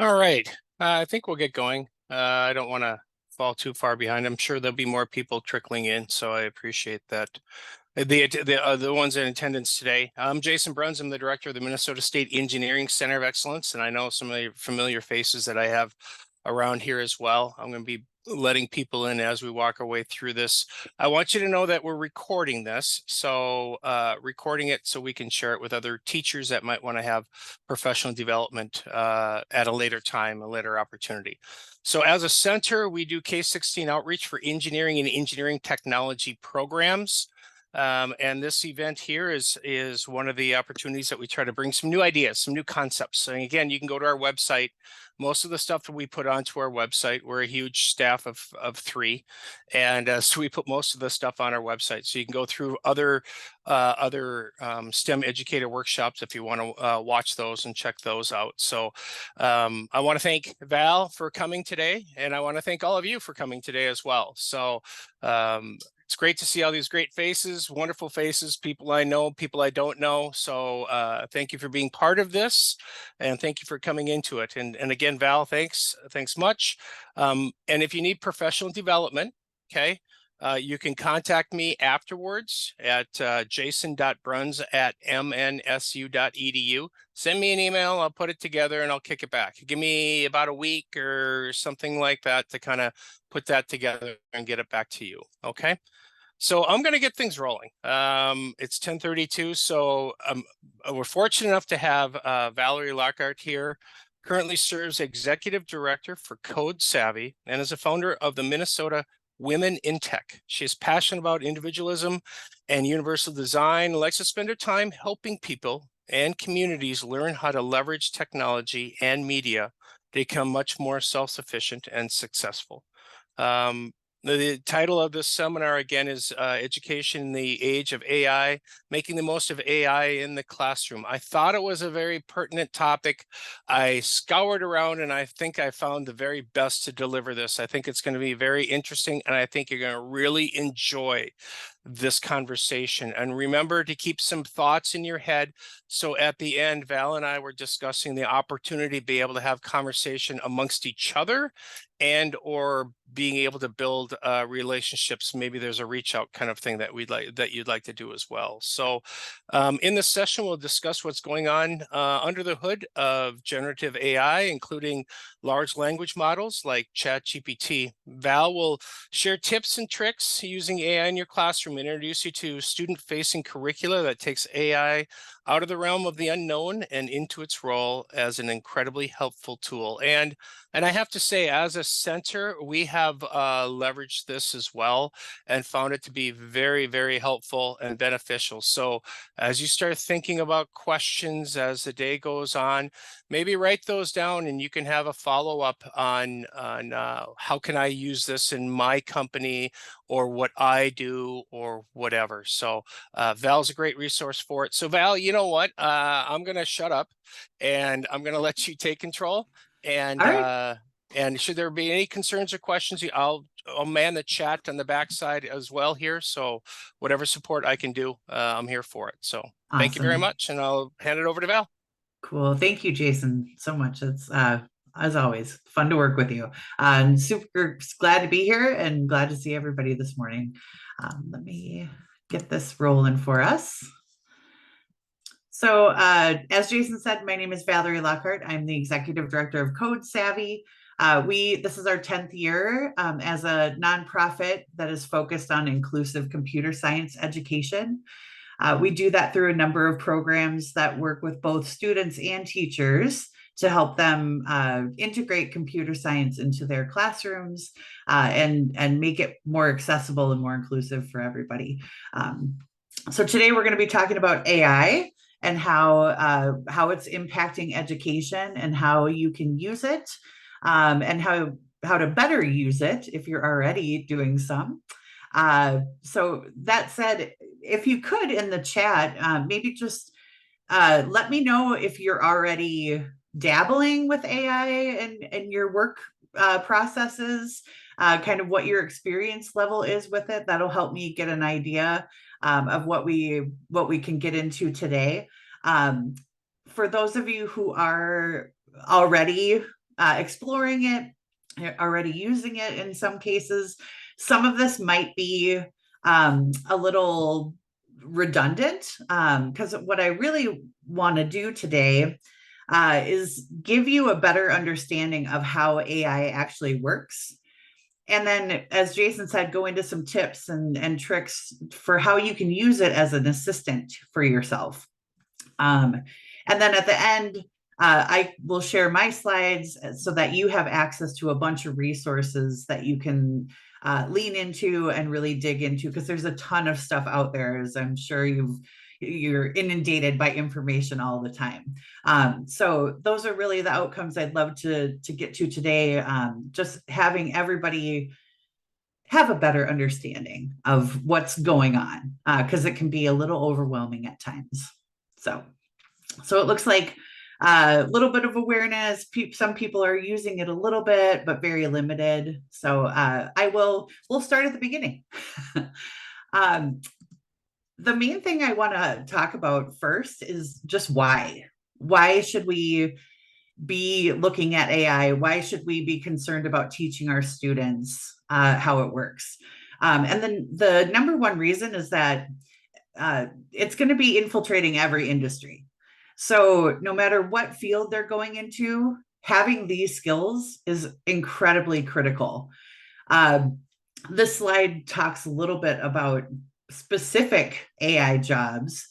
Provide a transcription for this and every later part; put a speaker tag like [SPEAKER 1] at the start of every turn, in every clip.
[SPEAKER 1] All right. I think we'll get going. I don't want to fall too far behind. I'm sure there'll be more people trickling in, so I appreciate that. The ones in attendance today. I'm Jason Bruns. I'm the director of the Minnesota State Engineering Center of Excellence, and I know some of the familiar faces that I have around here as well. I'm going to be letting people in as we walk our way through this. I want you to know that we're recording this, so recording it so we can share it with other teachers that might want to have professional development at a later time, a later opportunity. So as a center, we do K-16 outreach for engineering and engineering technology programs. And this event here is one of the opportunities that we try to bring some new ideas, some new concepts. So again, you can go to our website. Most of the stuff that we put onto our website, we're a huge staff of 3, and so we put most of the stuff on our website. So you can go through other STEM educator workshops if you want to watch those and check those out. So I want to thank Val for coming today, and I want to thank all of you for coming today as well. So it's great to see all these great faces, wonderful faces, people I know, people I don't know. So thank you for being part of this, and thank you for coming into it. And again, Val, thanks much. And if you need professional development, okay, you can contact me afterwards at jason.bruns@mnsu.edu. Send me an email, I'll put it together and I'll kick it back. Give me about a week or something like that to kind of put that together and get it back to you, okay? So I'm going to get things rolling. It's 10:32, so we're fortunate enough to have Valerie Lockhart here. Currently serves Executive Director for Code Savvy and is a founder of the Minnesota Women in Tech. She is passionate about individualism and universal design, likes to spend her time helping people and communities learn how to leverage technology and media to become much more self-sufficient and successful. The title of this seminar, again, is Education in the Age of AI, Making the Most of AI in the Classroom. I thought it was a very pertinent topic. I scoured around and I think I found the very best to deliver this. I think it's going to be very interesting, and I think you're going to really enjoy this conversation. And remember to keep some thoughts in your head. So at the end, Val and I were discussing the opportunity to be able to have conversation amongst each other and or being able to build relationships. Maybe there's a reach out kind of thing that you'd like to do as well. So in this session, we'll discuss what's going on under the hood of generative AI, including large language models like ChatGPT. Val will share tips and tricks using AI in your classroom, introduce you to student-facing curricula that takes AI out of the realm of the unknown and into its role as an incredibly helpful tool. And I have to say, as a center, we have leveraged this as well and found it to be very, very helpful and beneficial. So as you start thinking about questions as the day goes on, maybe write those down and you can have a follow-up on how can I use this in my company or what I do or whatever. So Val's a great resource for it. So Val, you know what? I'm going to shut up and I'm going to let you take control. And
[SPEAKER 2] All right.
[SPEAKER 1] should there be any concerns or questions, I'll man the chat on the backside as well here. So whatever support I can do, I'm here for it. So thank you very
[SPEAKER 2] Awesome.
[SPEAKER 1] much, and I'll hand it over to Val.
[SPEAKER 2] Cool. Thank you, Jason, so much. It's as always fun to work with you. I'm super glad to be here and glad to see everybody this morning. Let me get this rolling for us. So, as Jason said, my name is Valerie Lockhart. I'm the executive director of Code Savvy. This is our 10th year as a nonprofit that is focused on inclusive computer science education. We do that through a number of programs that work with both students and teachers to help them integrate computer science into their classrooms and make it more accessible and more inclusive for everybody. So today we're going to be talking about AI and how it's impacting education and how you can use it and how to better use it if you're already doing some. So that said, if you could in the chat, maybe just let me know if you're already dabbling with AI and your work processes, kind of what your experience level is with it. That'll help me get an idea of what we can get into today. For those of you who are already exploring it, already using it in some cases. Some of this might be a little redundant, because what I really want to do today is give you a better understanding of how AI actually works. And then, as Jason said, go into some tips and tricks for how you can use it as an assistant for yourself. And then at the end, I will share my slides so that you have access to a bunch of resources that you can lean into and really dig into, because there's a ton of stuff out there, as I'm sure you're inundated by information all the time. So those are really the outcomes I'd love to get to today. Just having everybody have a better understanding of what's going on, because it can be a little overwhelming at times. So it looks like a little bit of awareness. Some people are using it a little bit, but very limited. So we'll start at the beginning. The main thing I want to talk about first is just why. Why should we be looking at AI? Why should we be concerned about teaching our students how it works? And then the number one reason is that it's going to be infiltrating every industry. So no matter what field they're going into, having these skills is incredibly critical. This slide talks a little bit about specific AI jobs,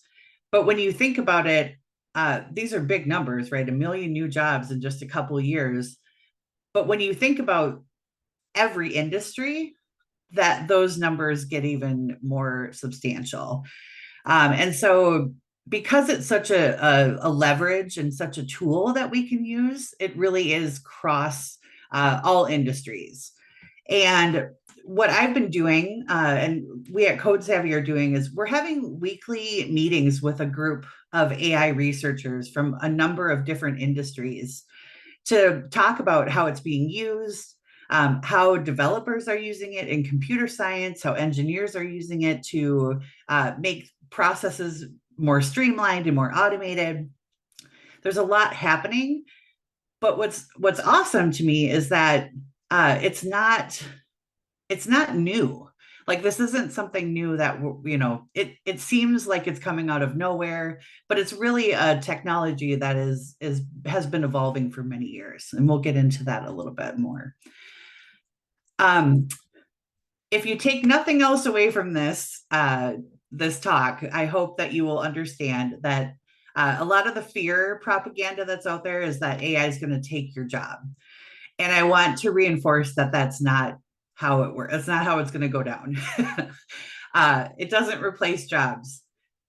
[SPEAKER 2] but when you think about it, these are big numbers, right? 1 million new jobs in just a couple of years. But when you think about every industry, that those numbers get even more substantial. And so because it's such a leverage and such a tool that we can use, it really is cross all industries. And what I've been doing, and we at Code Savvy are doing, is we're having weekly meetings with a group of AI researchers from a number of different industries to talk about how it's being used, how developers are using it in computer science, how engineers are using it to make processes more streamlined and more automated. There's a lot happening, but what's awesome to me is that it's not new. Like, this isn't something new that, it seems like it's coming out of nowhere, but it's really a technology that has been evolving for many years, and we'll get into that a little bit more. If you take nothing else away from this talk, I hope that you will understand that a lot of the fear propaganda that's out there is that AI is going to take your job. And I want to reinforce that that's not how it works. It's not how it's going to go down. It doesn't replace jobs.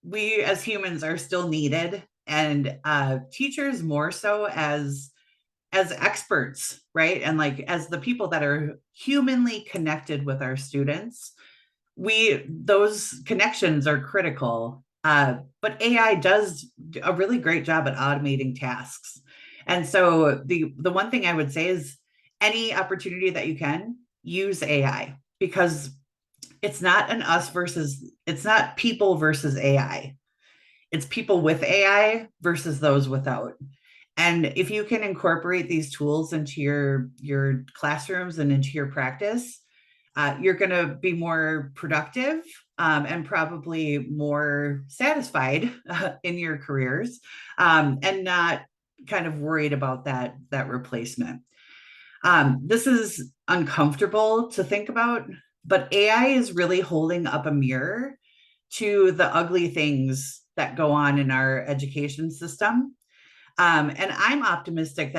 [SPEAKER 2] We as humans are still needed, and teachers more so as experts, right? And like as the people that are humanly connected with our students, those connections are critical. But AI does a really great job at automating tasks. And so the one thing I would say is any opportunity that you can, use AI, because it's not it's not people versus AI. It's people with AI versus those without. And if you can incorporate these tools into your classrooms and into your practice, you're going to be more productive and probably more satisfied in your careers, and not kind of worried about that replacement. This is uncomfortable to think about, but AI is really holding up a mirror to the ugly things that go on in our education system. And I'm optimistic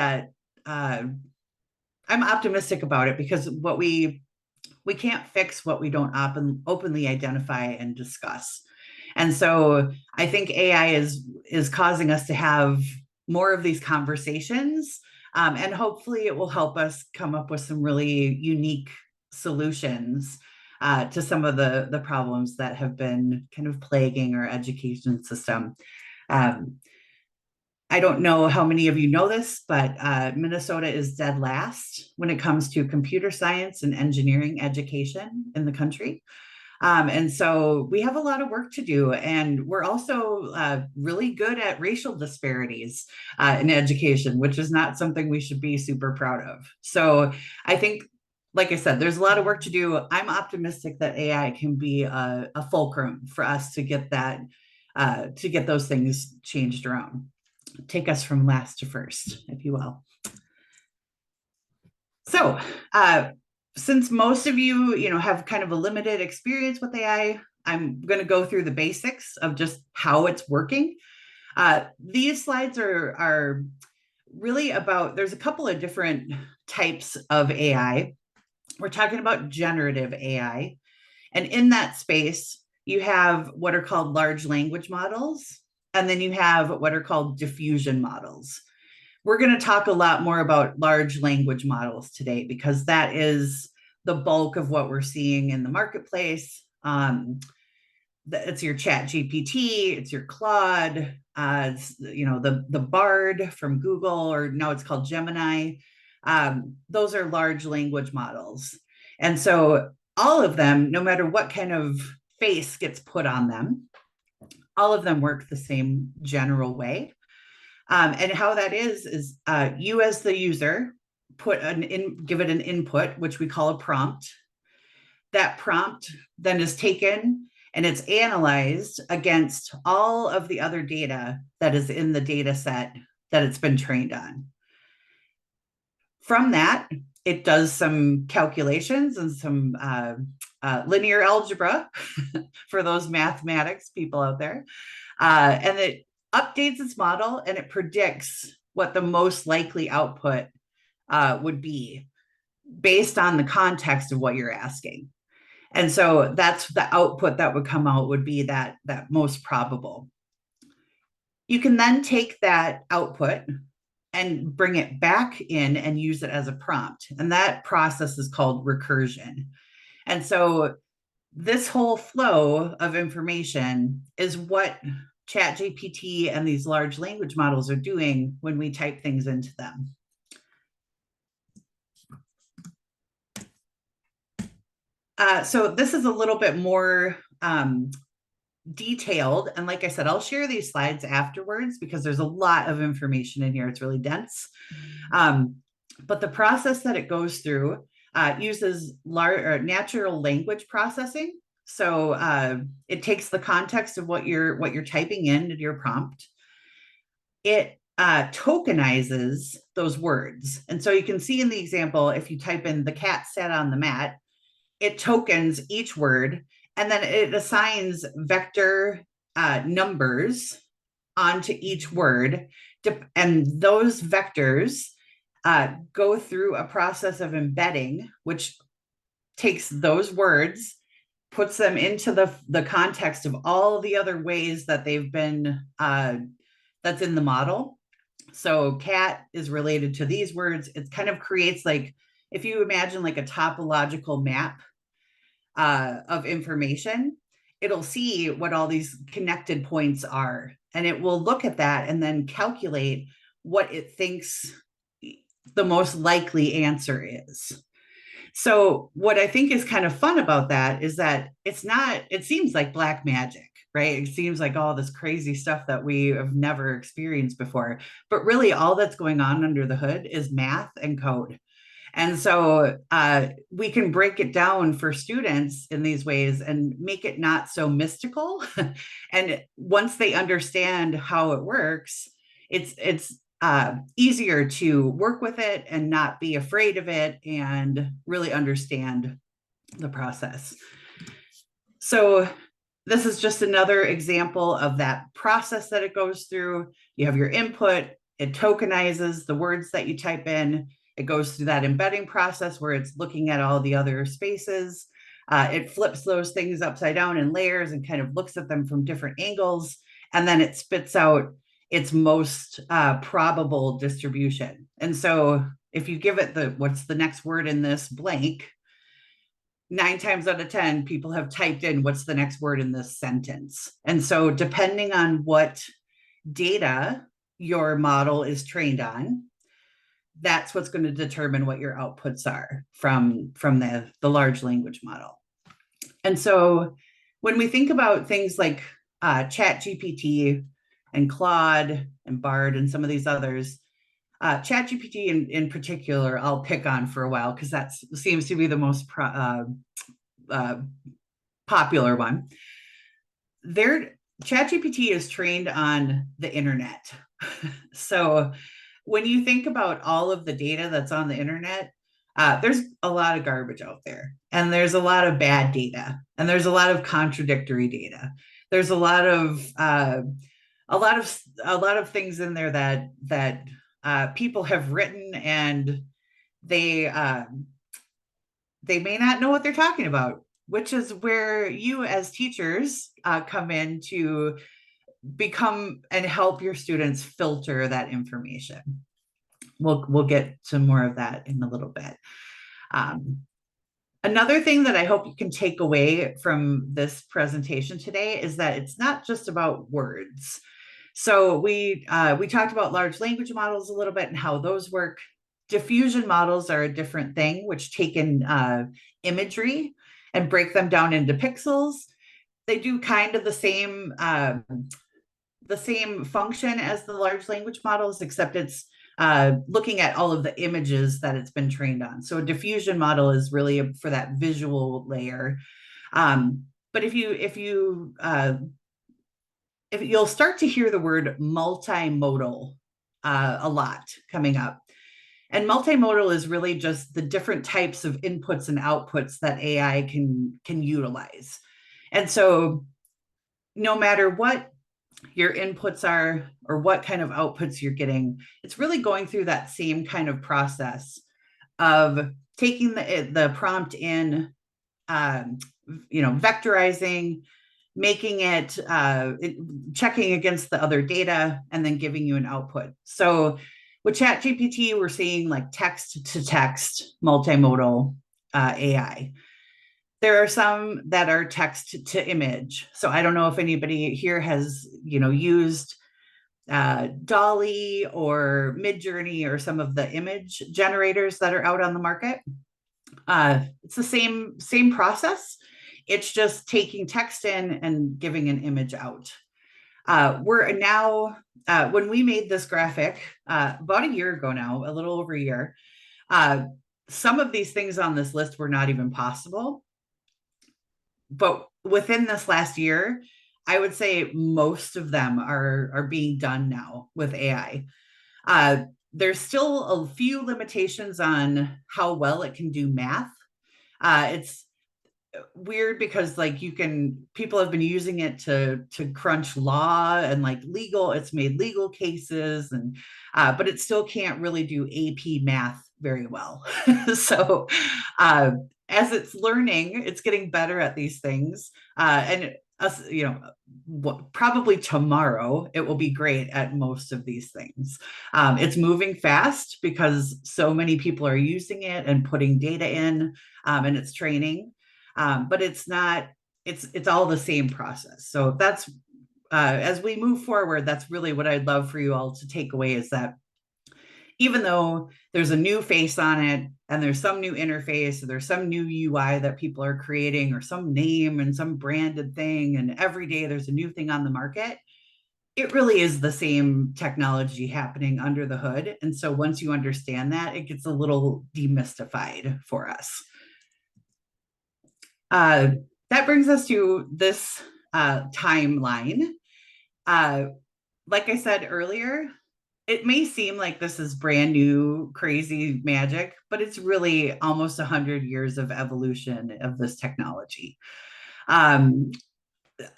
[SPEAKER 2] about it, because what we can't fix what we don't openly identify and discuss. And so I think AI is causing us to have more of these conversations, and hopefully it will help us come up with some really unique solutions to some of the problems that have been kind of plaguing our education system. I don't know how many of you know this, but Minnesota is dead last when it comes to computer science and engineering education in the country. And so we have a lot of work to do. And we're also really good at racial disparities in education, which is not something we should be super proud of. So I think, like I said, there's a lot of work to do. I'm optimistic that AI can be a fulcrum for us to get that, to get those things changed around. Take us from last to first, if you will. So, since most of you, have kind of a limited experience with AI, I'm going to go through the basics of just how it's working. These slides are really about, there's a couple of different types of AI. We're talking about generative AI. And in that space, you have what are called large language models, and then you have what are called diffusion models. We're going to talk a lot more about large language models today because that is the bulk of what we're seeing in the marketplace. It's your ChatGPT, it's your Claude, it's, the Bard from Google, or now it's called Gemini. Those are large language models. And so all of them, no matter what kind of face gets put on them, all of them work the same general way. And how that is you as the user give it an input, which we call a prompt. That prompt then is taken and it's analyzed against all of the other data that is in the data set that it's been trained on. From that, it does some calculations and some linear algebra for those mathematics people out there. And it updates its model and it predicts what the most likely output would be based on the context of what you're asking. And so that's the output that would come out would be that most probable. You can then take that output and bring it back in and use it as a prompt. And that process is called recursion. And so this whole flow of information is what ChatGPT and these large language models are doing when we type things into them. So this is a little bit more detailed. And like I said, I'll share these slides afterwards because there's a lot of information in here. It's really dense. But the process that it goes through uses natural language processing. So it takes the context of what you're typing into your prompt. It tokenizes those words. And so you can see in the example, if you type in "the cat sat on the mat," it tokens each word, and then it assigns vector numbers onto each word. And those vectors go through a process of embedding, which takes those words, puts them into the context of all the other ways that they've been, that's in the model. So cat is related to these words. It kind of creates, like, if you imagine like a topological map of information, it'll see what all these connected points are. And it will look at that and then calculate what it thinks the most likely answer is. So what I think is kind of fun about that is that it seems like black magic, right? It seems like all this crazy stuff that we have never experienced before, but really all that's going on under the hood is math and code. And so we can break it down for students in these ways and make it not so mystical. And once they understand how it works, it's easier to work with it and not be afraid of it and really understand the process. So this is just another example of that process that it goes through. You have your input, it tokenizes the words that you type in. It goes through that embedding process where it's looking at all the other spaces. It flips those things upside down in layers and kind of looks at them from different angles. And then it spits out its most probable distribution. And so if you give it what's the next word in this blank, 9 times out of 10, people have typed in what's the next word in this sentence. And so depending on what data your model is trained on, that's what's going to determine what your outputs are from the large language model. And so when we think about things like ChatGPT and Claude and Bard and some of these others, ChatGPT in particular, I'll pick on for a while because that seems to be the most popular one. ChatGPT is trained on the internet. So when you think about all of the data that's on the internet, there's a lot of garbage out there, and there's a lot of bad data, and there's a lot of contradictory data. There's a lot of things in there that people have written, and they they may not know what they're talking about, which is where you as teachers come in to become and help your students filter that information. We'll get to more of that in a little bit. Another thing that I hope you can take away from this presentation today is that it's not just about words. So we talked about large language models a little bit and how those work. Diffusion models are a different thing, which take in imagery and break them down into pixels. They do kind of the same function as the large language models, except it's looking at all of the images that it's been trained on. So a diffusion model is really for that visual layer. But if you'll start to hear the word multimodal a lot coming up. And multimodal is really just the different types of inputs and outputs that AI can utilize. And so no matter what your inputs are or what kind of outputs you're getting, it's really going through that same kind of process of taking the prompt in, vectorizing, making it, checking against the other data, and then giving you an output. So with ChatGPT, we're seeing like text to text multimodal AI. There are some that are text to image. So I don't know if anybody here has, used Dolly or Midjourney or some of the image generators that are out on the market. It's the same process. It's just taking text in and giving an image out. We're now, when we made this graphic about a year ago now, a little over a year, some of these things on this list were not even possible. But within this last year, I would say most of them are being done now with AI. There's still a few limitations on how well it can do math. It's weird because people have been using it to crunch law and it's made legal cases, and but it still can't really do AP math very well. So as it's learning, it's getting better at these things, and us, probably tomorrow it will be great at most of these things. It's moving fast because so many people are using it and putting data in, and it's training. But it's all the same process. So that's as we move forward, that's really what I'd love for you all to take away, is that even though there's a new face on it and there's some new interface, or there's some new UI that people are creating, or some name and some branded thing, and every day there's a new thing on the market, it really is the same technology happening under the hood. And so once you understand that, it gets a little demystified for us. That brings us to this timeline. Like I said earlier, it may seem like this is brand new, crazy magic, but it's really almost 100 years of evolution of this technology. I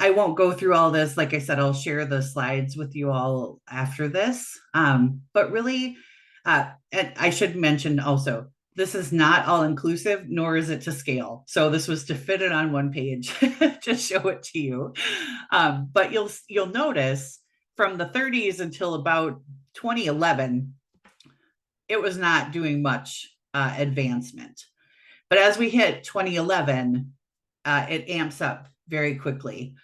[SPEAKER 2] won't go through all this. Like I said, I'll share the slides with you all after this. But really, and I should mention also, this is not all inclusive, nor is it to scale. So this was to fit it on one page to show it to you. But you'll notice from the 30s until about 2011, it was not doing much advancement. But as we hit 2011, it amps up very quickly.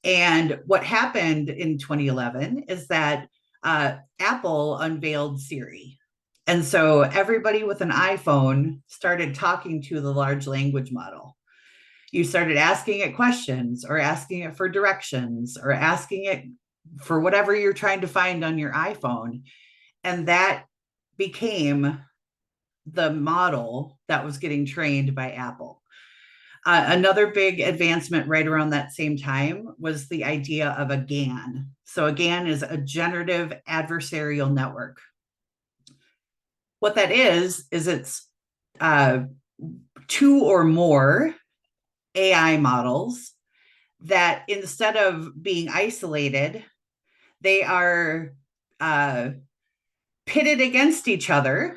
[SPEAKER 2] And what happened in 2011 is that Apple unveiled Siri. And so everybody with an iPhone started talking to the large language model. You started asking it questions or asking it for directions or asking it for whatever you're trying to find on your iPhone. And that became the model that was getting trained by Apple. Another big advancement right around that same time was the idea of a GAN. So a GAN is a generative adversarial network. What that is it's two or more AI models that instead of being isolated, they are pitted against each other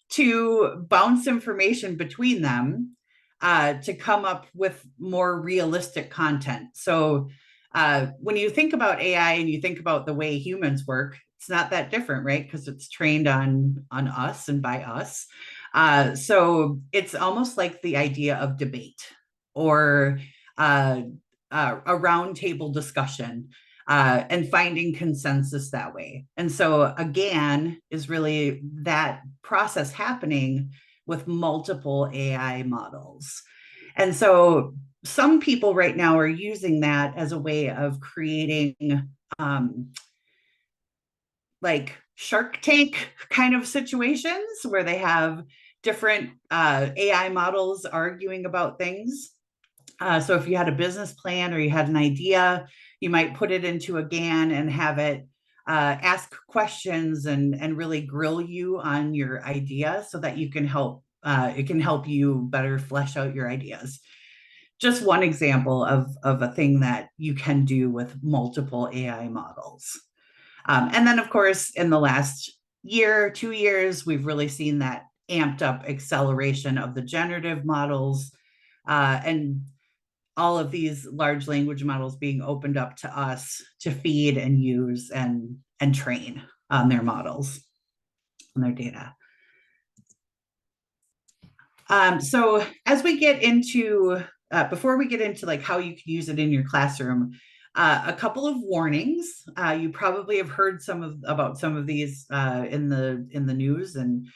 [SPEAKER 2] to bounce information between them to come up with more realistic content. So when you think about AI and you think about the way humans work, it's not that different, right? Because it's trained on us and by us. So it's almost like the idea of debate or a roundtable discussion and finding consensus that way. And so again, is really that process happening with multiple AI models. And so some people right now are using that as a way of creating like Shark Tank kind of situations where they have different AI models arguing about things. So if you had a business plan or you had an idea, you might put it into a GAN and have it ask questions and really grill you on your idea so that you can help it can help you better flesh out your ideas. Just one example of a thing that you can do with multiple AI models. And then, of course, in the last year, 2 years, we've really seen that amped up acceleration of the generative models and all of these large language models being opened up to us to feed and use and train on their models and their data. So as we get into, before we get into like how you can use it in your classroom, a couple of warnings. You probably have heard about some of these in the news and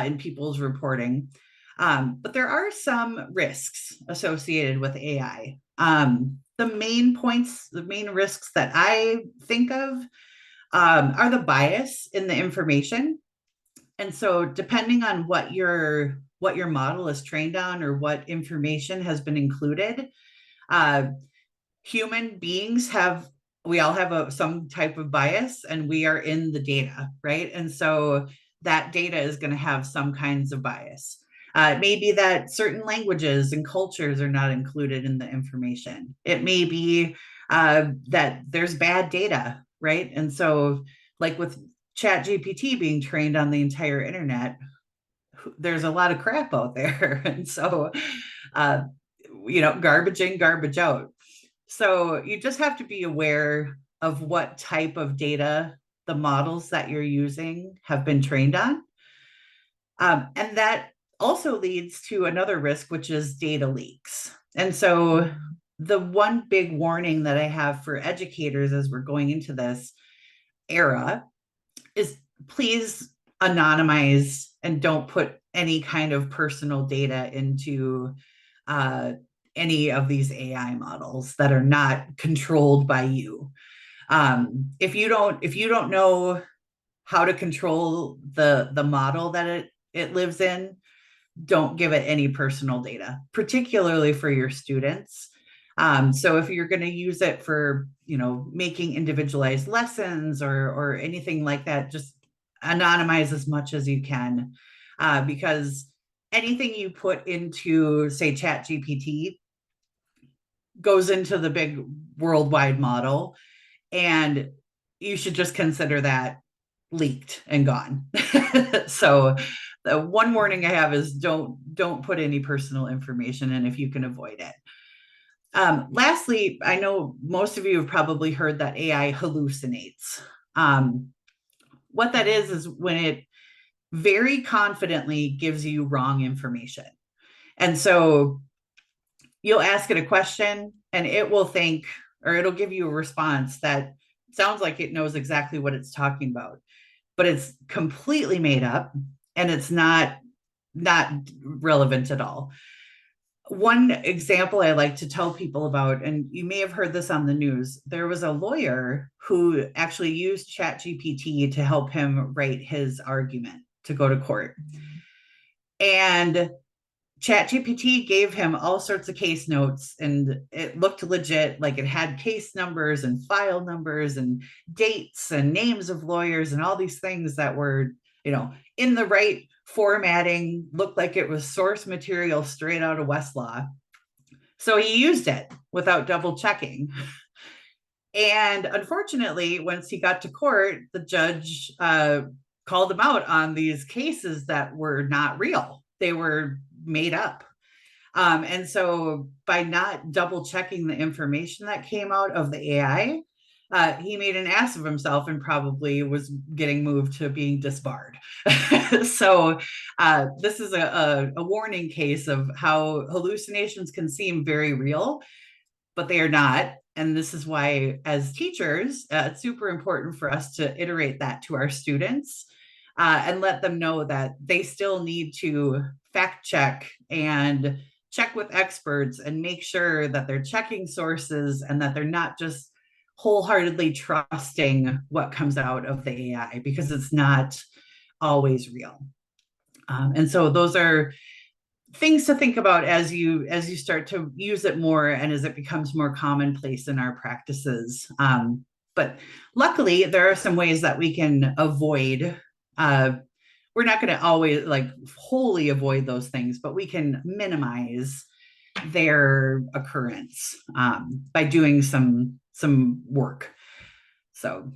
[SPEAKER 2] in people's reporting. But there are some risks associated with AI. The main risks that I think of are the bias in the information. And so depending on what your model is trained on or what information has been included, human beings we all have some type of bias and we are in the data, right? And so that data is going to have some kinds of bias. It may be that certain languages and cultures are not included in the information. It may be that there's bad data, right? And so like with ChatGPT being trained on the entire internet, there's a lot of crap out there. And so, garbage in, garbage out. So you just have to be aware of what type of data the models that you're using have been trained on. And that also leads to another risk, which is data leaks. And so the one big warning that I have for educators as we're going into this era is please anonymize and don't put any kind of personal data into any of these AI models that are not controlled by you. If you don't know how to control the model that it lives in, don't give it any personal data, particularly for your students. So if you're going to use it for making individualized lessons or anything like that, just anonymize as much as you can, because anything you put into, say, ChatGPT goes into the big worldwide model, and you should just consider that leaked and gone. So the one warning I have is don't put any personal information in if you can avoid it. Lastly, I know most of you have probably heard that AI hallucinates. What that is when it very confidently gives you wrong information. And so you'll ask it a question and it will think, or it'll give you a response that sounds like it knows exactly what it's talking about, but it's completely made up and it's not relevant at all. One example I like to tell people about, and you may have heard this on the news, there was a lawyer who actually used ChatGPT to help him write his argument to go to court. And ChatGPT gave him all sorts of case notes, and it looked legit. Like it had case numbers and file numbers and dates and names of lawyers and all these things that were, in the right formatting, looked like it was source material straight out of Westlaw. So he used it without double checking. And unfortunately, once he got to court, the judge called him out on these cases that were not real. They were made up. And so by not double checking the information that came out of the AI, he made an ass of himself and probably was getting moved to being disbarred. So this is a warning case of how hallucinations can seem very real, but they are not. And this is why, as teachers, it's super important for us to iterate that to our students and let them know that they still need to fact check and check with experts and make sure that they're checking sources and that they're not just wholeheartedly trusting what comes out of the AI, because it's not always real. And so those are things to think about as you start to use it more and as it becomes more commonplace in our practices. But luckily, there are some ways that we can avoid. We're not going to always like wholly avoid those things, but we can minimize their occurrence by doing some work. So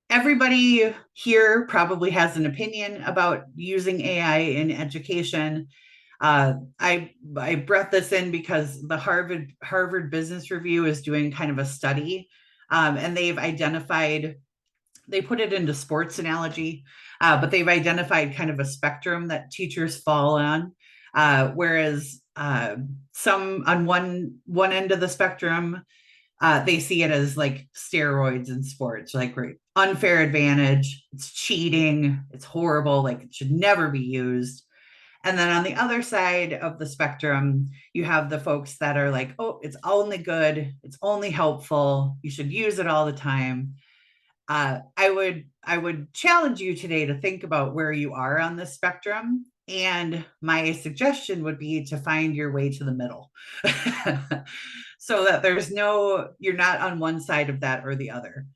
[SPEAKER 2] everybody here probably has an opinion about using AI in education. I brought this in because the Harvard Business Review is doing kind of a study, and they've identified. They put it into sports analogy, but they've identified kind of a spectrum that teachers fall on. Whereas some on one end of the spectrum, they see it as like steroids in sports, like unfair advantage, it's cheating, it's horrible, like it should never be used. And then on the other side of the spectrum, you have the folks that are like, oh, it's only good, it's only helpful, you should use it all the time. I would challenge you today to think about where you are on this spectrum. And my suggestion would be to find your way to the middle so that you're not on one side of that or the other.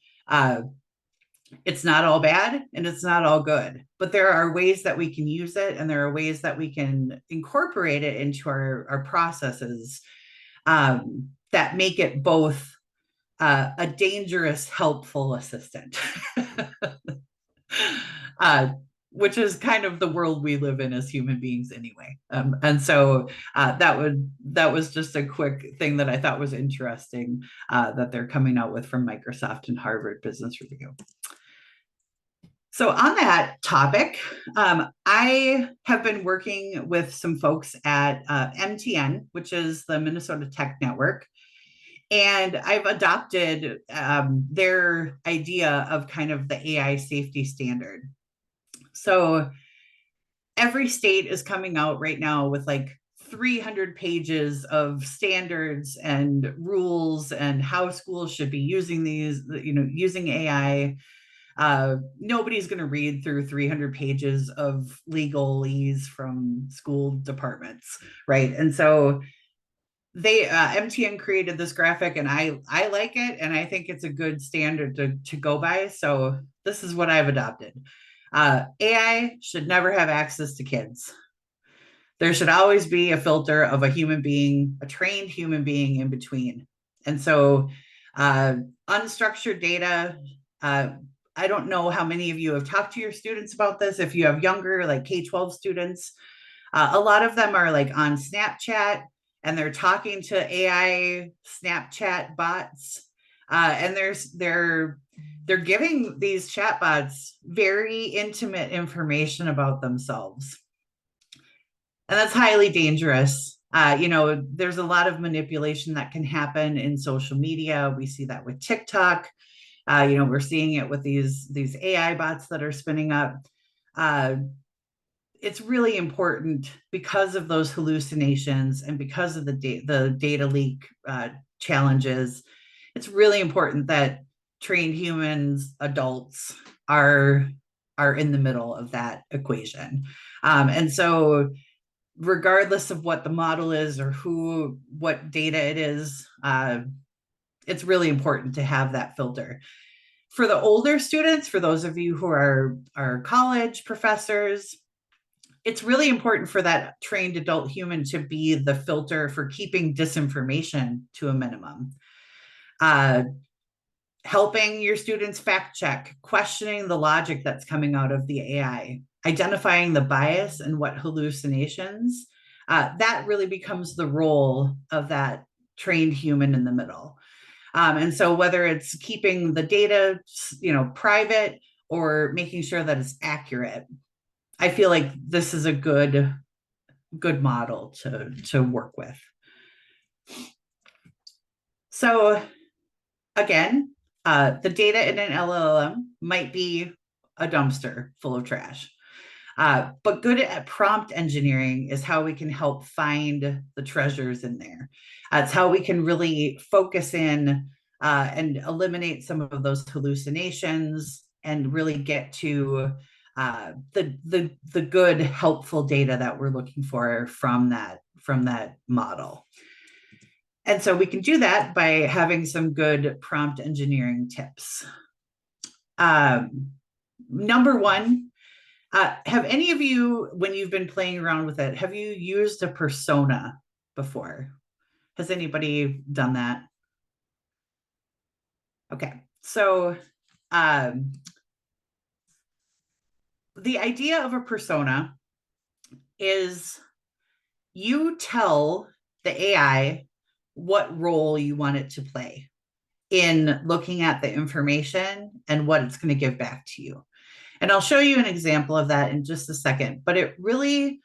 [SPEAKER 2] It's not all bad and it's not all good, but there are ways that we can use it and there are ways that we can incorporate it into our processes that make it both a dangerous, helpful assistant, which is kind of the world we live in as human beings anyway. And so that was just a quick thing that I thought was interesting that they're coming out with from Microsoft and Harvard Business Review. So on that topic, I have been working with some folks at MTN, which is the Minnesota Tech Network. And I've adopted their idea of kind of the AI safety standard. So every state is coming out right now with like 300 pages of standards and rules and how schools should be using these, using AI. Nobody's going to read through 300 pages of legalese from school departments, right? And so they MTN created this graphic and I like it and I think it's a good standard to go by. So this is what I've adopted. AI should never have access to kids. There should always be a filter of a human being, a trained human being in between. And so unstructured data, I don't know how many of you have talked to your students about this. If you have younger, like K-12 students, a lot of them are like on Snapchat and they're talking to AI Snapchat bots. And they're giving these chatbots very intimate information about themselves. And that's highly dangerous. There's a lot of manipulation that can happen in social media. We see that with TikTok. We're seeing it with these AI bots that are spinning up. it's really important because of those hallucinations and because of the data leak challenges. It's really important that trained humans, adults, are in the middle of that equation. And so regardless of what the model is or what data it is, it's really important to have that filter. For the older students, for those of you who are college professors, it's really important for that trained adult human to be the filter for keeping disinformation to a minimum. Helping your students fact check, questioning the logic that's coming out of the AI, identifying the bias and what hallucinations, that really becomes the role of that trained human in the middle. And so whether it's keeping the data, private or making sure that it's accurate, I feel like this is a good model to work with. So again, the data in an LLM might be a dumpster full of trash. But good at prompt engineering is how we can help find the treasures in there. It's how we can really focus in and eliminate some of those hallucinations and really get to the good, helpful data that we're looking for from that model. And so we can do that by having some good prompt engineering tips. Number one, have any of you, when you've been playing around with it, have you used a persona before? Has anybody done that? Okay, so the idea of a persona is you tell the AI what role you want it to play in looking at the information and what it's going to give back to you. And I'll show you an example of that in just a second, but it really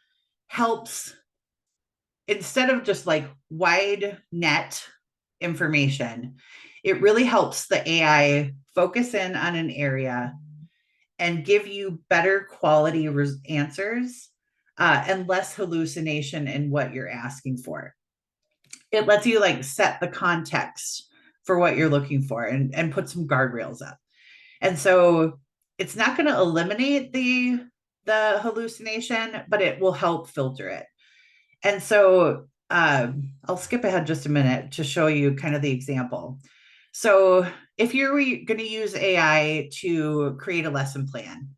[SPEAKER 2] helps, instead of just like wide net information, it really helps the AI focus in on an area and give you better quality answers and less hallucination in what you're asking for. It lets you like set the context for what you're looking for and put some guardrails up. And so it's not going to eliminate the hallucination, but it will help filter it. And so I'll skip ahead just a minute to show you kind of the example. So if you're going to use AI to create a lesson plan,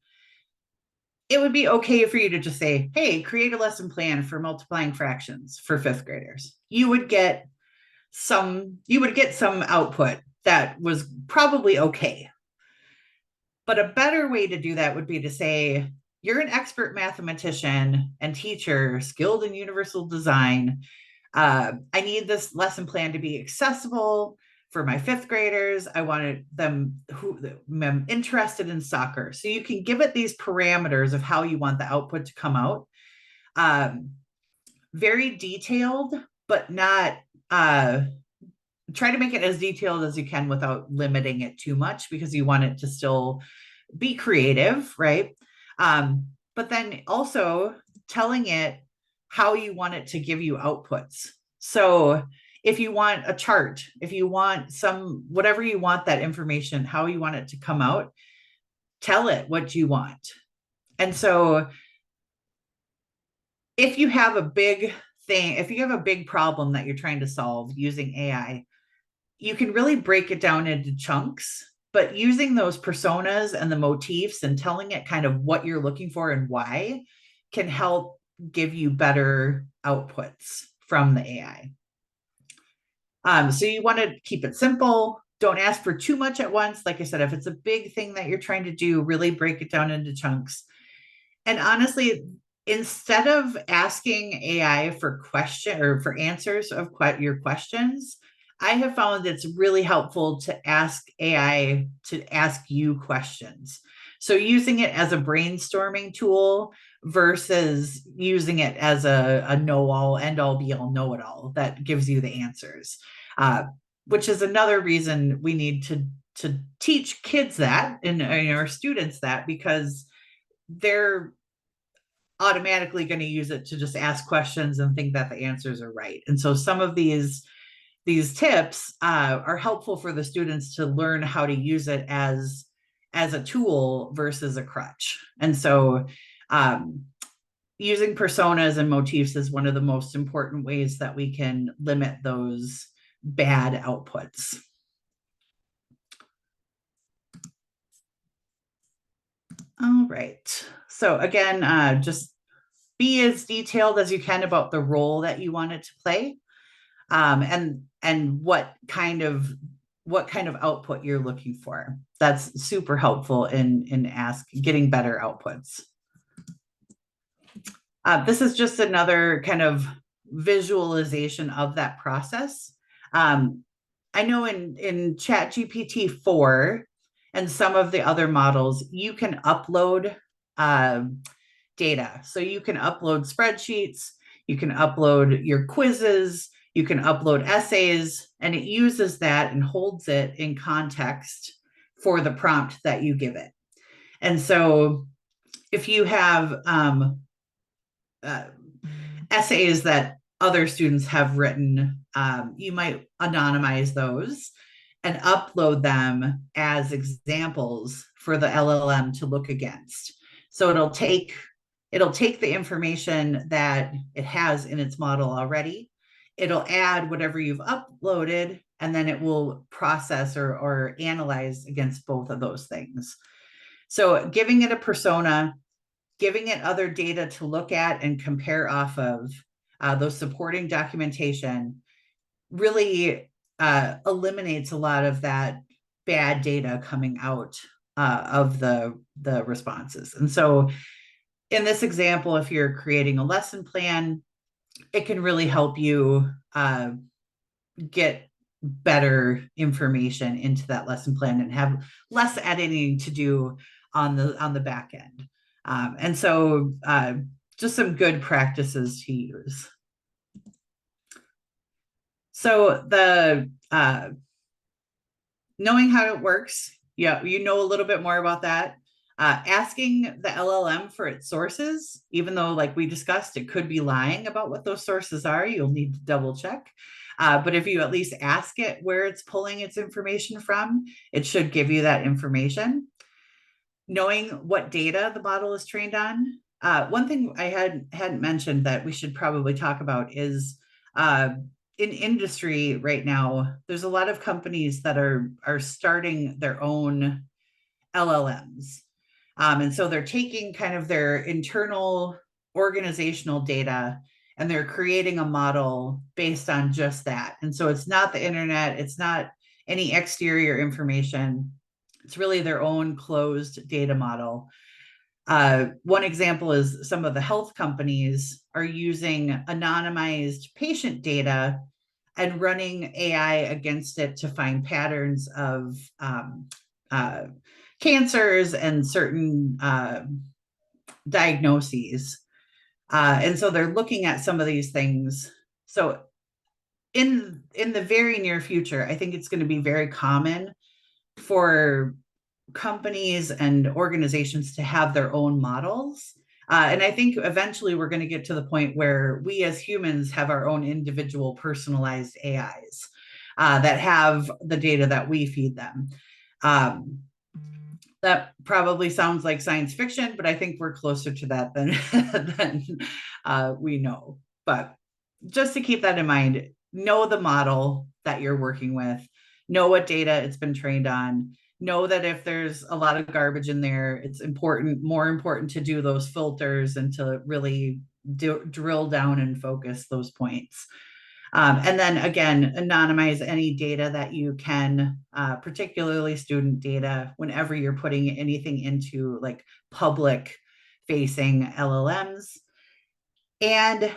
[SPEAKER 2] it would be okay for you to just say, hey, create a lesson plan for multiplying fractions for fifth graders. You would get some output that was probably okay. But a better way to do that would be to say, you're an expert mathematician and teacher skilled in universal design. I need this lesson plan to be accessible for my fifth graders. I wanted them I'm interested in soccer. So you can give it these parameters of how you want the output to come out. Very detailed, but not try to make it as detailed as you can without limiting it too much, because you want it to still be creative, right? But then also telling it how you want it to give you outputs. So if you want a chart, if you want whatever you want that information, how you want it to come out, tell it what you want. And so if you have a big problem that you're trying to solve using AI, you can really break it down into chunks, but using those personas and the motifs and telling it kind of what you're looking for and why can help give you better outputs from the AI. So you want to keep it simple. Don't ask for too much at once. Like I said, if it's a big thing that you're trying to do, really break it down into chunks. And honestly, instead of asking AI for answers of your questions, I have found it's really helpful to ask AI to ask you questions. So using it as a brainstorming tool versus using it as a know-all, end-all, be-all, know-it-all that gives you the answers, which is another reason we need to teach kids that and our students that, because they're automatically going to use it to just ask questions and think that the answers are right. And so some of these tips are helpful for the students to learn how to use it as a tool versus a crutch. And so using personas and motifs is one of the most important ways that we can limit those bad outputs. All right. So again, just be as detailed as you can about the role that you want it to play, and what kind of output you're looking for. That's super helpful in getting better outputs. This is just another kind of visualization of that process. I know in ChatGPT 4 and some of the other models, you can upload data. So you can upload spreadsheets, you can upload your quizzes, you can upload essays, and it uses that and holds it in context for the prompt that you give it. And so if you have essays that other students have written, you might anonymize those and upload them as examples for the LLM to look against. So it'll take the information that it has in its model already. It'll add whatever you've uploaded, and then it will process or analyze against both of those things. So giving it a persona, giving it other data to look at and compare off of, those supporting documentation really eliminates a lot of that bad data coming out of the responses. And so in this example, if you're creating a lesson plan, it can really help you get better information into that lesson plan and have less editing to do on the back end. And so just some good practices to use. So the knowing how it works, yeah, you know a little bit more about that. Asking the LLM for its sources, even though, like we discussed, it could be lying about what those sources are, you'll need to double check. But if you at least ask it where it's pulling its information from, it should give you that information. Knowing what data the model is trained on. One thing I hadn't mentioned that we should probably talk about is in industry right now, there's a lot of companies that are starting their own LLMs. And so they're taking kind of their internal organizational data and they're creating a model based on just that. And so it's not the internet, it's not any exterior information. It's really their own closed data model. One example is some of the health companies are using anonymized patient data and running AI against it to find patterns of cancers and certain diagnoses. And so they're looking at some of these things. So in the very near future, I think it's going to be very common for companies and organizations to have their own models. And I think eventually we're going to get to the point where we as humans have our own individual personalized AIs that have the data that we feed them. That probably sounds like science fiction, but I think we're closer to that than we know. But just to keep that in mind, know the model that you're working with, know what data it's been trained on, know that if there's a lot of garbage in there, it's more important to do those filters and to really drill down and focus those points. And then again, anonymize any data that you can, particularly student data, whenever you're putting anything into like public facing LLMs. And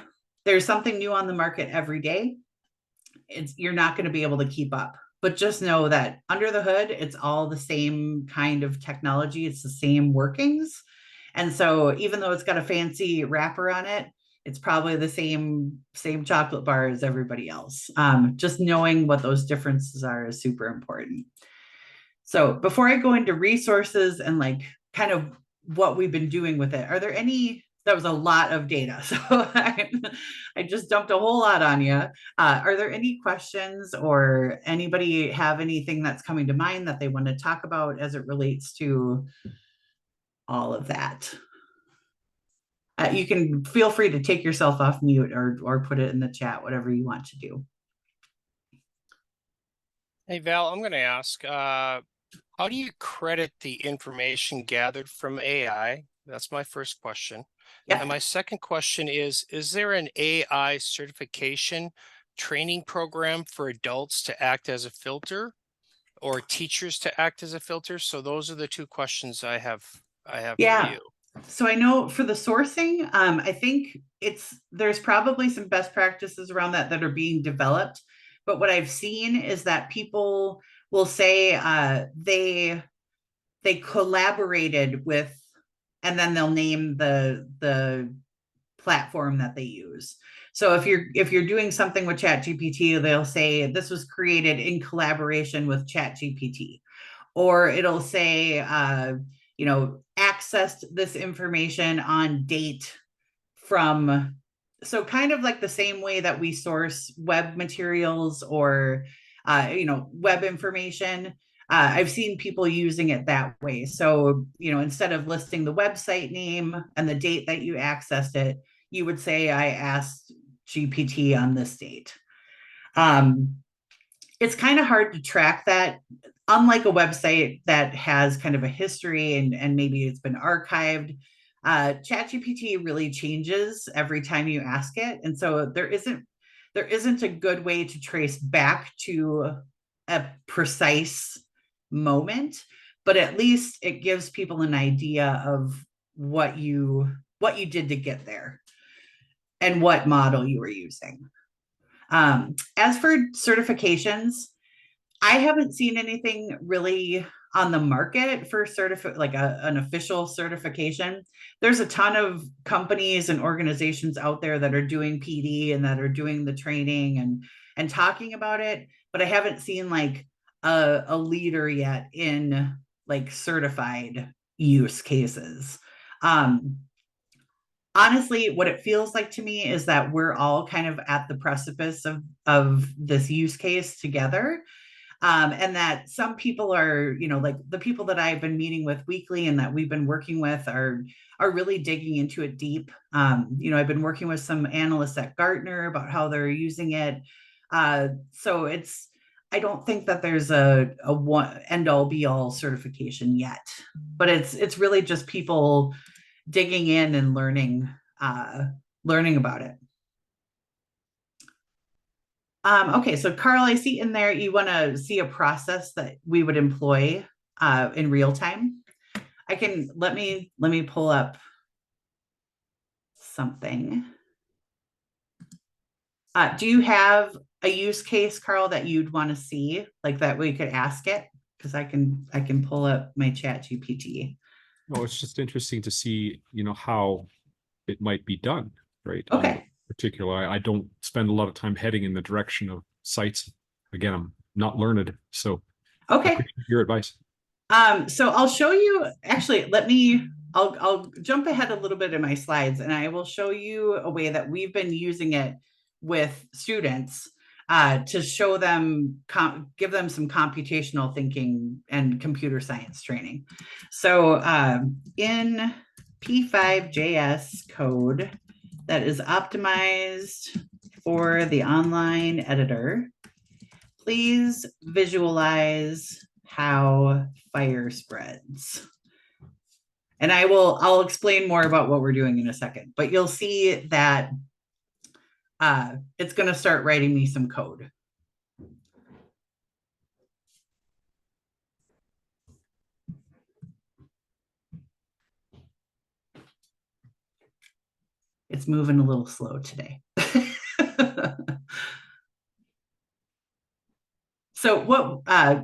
[SPEAKER 2] there's something new on the market every day. You're not going to be able to keep up. But just know that under the hood, it's all the same kind of technology. It's the same workings. And so even though it's got a fancy wrapper on it, it's probably the same chocolate bar as everybody else. Just knowing what those differences are is super important. So before I go into resources and like kind of what we've been doing with it, are there any that was a lot of data. So I just dumped a whole lot on you. Are there any questions, or anybody have anything that's coming to mind that they want to talk about as it relates to all of that? You can feel free to take yourself off mute, or put it in the chat, whatever you want to do.
[SPEAKER 1] Hey, Val, I'm going to ask, how do you credit the information gathered from AI? That's my first question.
[SPEAKER 2] Yeah.
[SPEAKER 1] And my second question is there an AI certification training program for adults to act as a filter, or teachers to act as a filter? So those are the two questions I have for
[SPEAKER 2] Yeah.
[SPEAKER 1] you.
[SPEAKER 2] So I know for the sourcing, I think there's probably some best practices around that are being developed. But what I've seen is that people will say they collaborated with, and then they'll name the platform that they use. So if you're doing something with ChatGPT, they'll say this was created in collaboration with ChatGPT, or it'll say accessed this information on date from, so kind of like the same way that we source web materials, or web information. I've seen people using it that way. So instead of listing the website name and the date that you accessed it, you would say I asked GPT on this date. It's kind of hard to track that, unlike a website that has kind of a history, and maybe it's been archived. ChatGPT really changes every time you ask it, and so there isn't a good way to trace back to a precise moment, but at least it gives people an idea of what you did to get there and what model you were using. As for certifications, I haven't seen anything really on the market for an official certification. There's a ton of companies and organizations out there that are doing PD and that are doing the training and talking about it, but I haven't seen like a leader yet in like certified use cases. Honestly, what it feels like to me is that we're all kind of at the precipice of this use case together. And that some people are, like the people that I've been meeting with weekly and that we've been working with are really digging into it deep. I've been working with some analysts at Gartner about how they're using it. So I don't think that there's a one end all be all certification yet, but it's really just people digging in and learning about it. Okay, so Carl, I see in there you want to see a process that we would employ in real time. I can let me pull up something. Do you have a use case, Carl, that you'd want to see, like that we could ask it? Because I can pull up my ChatGPT.
[SPEAKER 3] No, it's just interesting to see, how it might be done, right?
[SPEAKER 2] Okay.
[SPEAKER 3] Particularly, I don't spend a lot of time heading in the direction of sites. Again, I'm not learned, so
[SPEAKER 2] okay.
[SPEAKER 3] Your advice.
[SPEAKER 2] So I'll show you. Actually, I'll jump ahead a little bit in my slides, and I will show you a way that we've been using it with students to show them, give them some computational thinking and computer science training. So in P5.js code that is optimized for the online editor, please visualize how fire spreads. And I'll explain more about what we're doing in a second, but you'll see that it's going to start writing me some code. It's moving a little slow today. So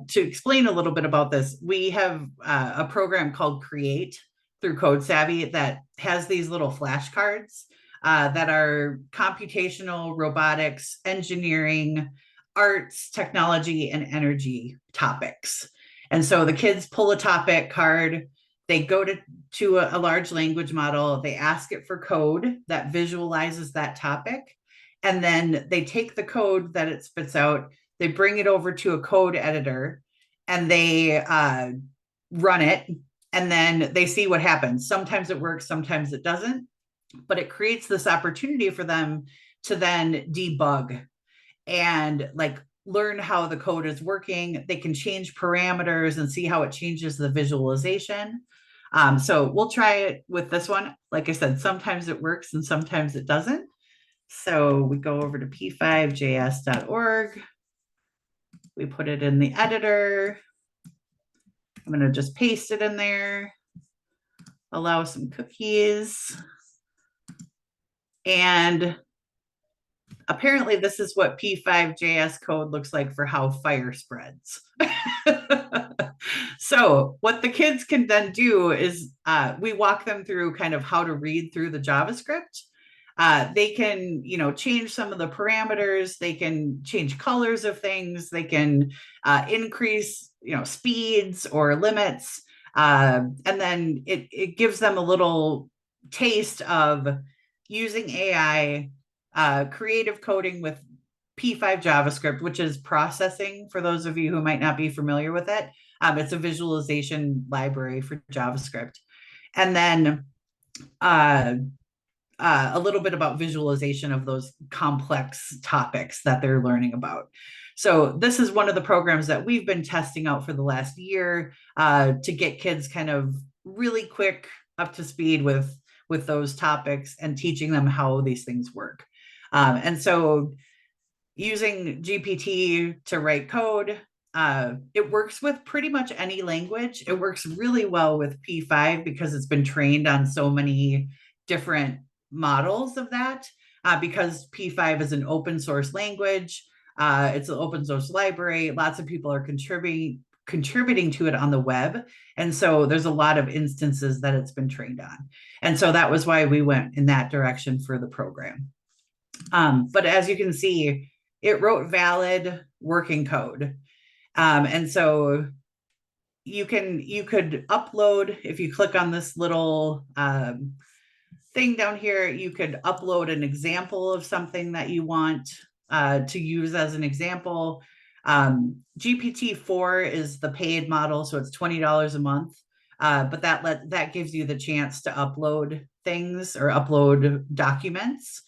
[SPEAKER 2] to explain a little bit about this, we have a program called Create through Code Savvy that has these little flashcards that are computational, robotics, engineering, arts, technology, and energy topics. And so the kids pull a topic card, They go to a large language model, they ask it for code that visualizes that topic, and then they take the code that it spits out, they bring it over to a code editor, and they run it, and then they see what happens. Sometimes it works, sometimes it doesn't, but it creates this opportunity for them to then debug and like learn how the code is working. They can change parameters and see how it changes the visualization. So we'll try it with this one. Like I said, sometimes it works and sometimes it doesn't. So we go over to p5js.org. We put it in the editor. I'm going to just paste it in there. Allow some cookies. And apparently this is what P5JS code looks like for how fire spreads. So what the kids can then do is we walk them through kind of how to read through the JavaScript. They can, change some of the parameters. They can change colors of things. They can increase, speeds or limits. And then it gives them a little taste of using AI, creative coding with P5 JavaScript, which is processing for those of you who might not be familiar with it. It's a visualization library for JavaScript. And then a little bit about visualization of those complex topics that they're learning about. So this is one of the programs that we've been testing out for the last year to get kids kind of really quick up to speed with those topics and teaching them how these things work. And so using GPT to write code, it works with pretty much any language. It works really well with P5 because it's been trained on so many different models of that, because P5 is an open source language. It's an open source library. Lots of people are contributing to it on the web. And so there's a lot of instances that it's been trained on. And so that was why we went in that direction for the program. But as you can see, it wrote valid working code. And so you could upload, if you click on this little thing down here, you could upload an example of something that you want to use as an example. GPT-4 is the paid model, so it's $20 a month. But that gives you the chance to upload things or upload documents.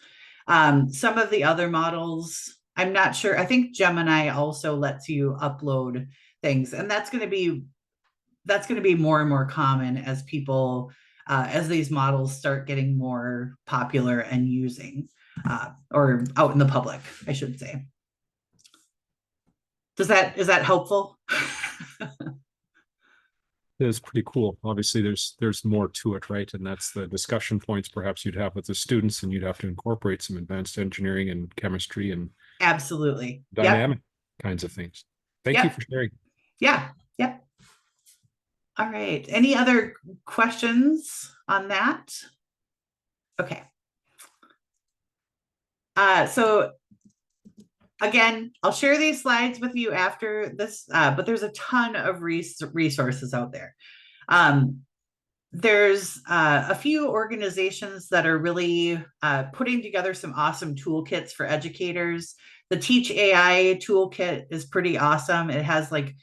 [SPEAKER 2] Some of the other models, I'm not sure. I think Gemini also lets you upload things, and that's going to be more and more common as people, as these models start getting more popular and using, or out in the public, I should say. Is that helpful?
[SPEAKER 3] It is pretty cool. Obviously, there's more to it, right? And that's the discussion points perhaps you'd have with the students, and you'd have to incorporate some advanced engineering and chemistry and
[SPEAKER 2] Absolutely
[SPEAKER 3] dynamic kinds of things. Thank you for sharing.
[SPEAKER 2] Yeah. Yep. All right. Any other questions on that? Okay. So again, I'll share these slides with you after this, but there's a ton of resources out there. There's a few organizations that are really putting together some awesome toolkits for educators. The Teach AI toolkit is pretty awesome. It has like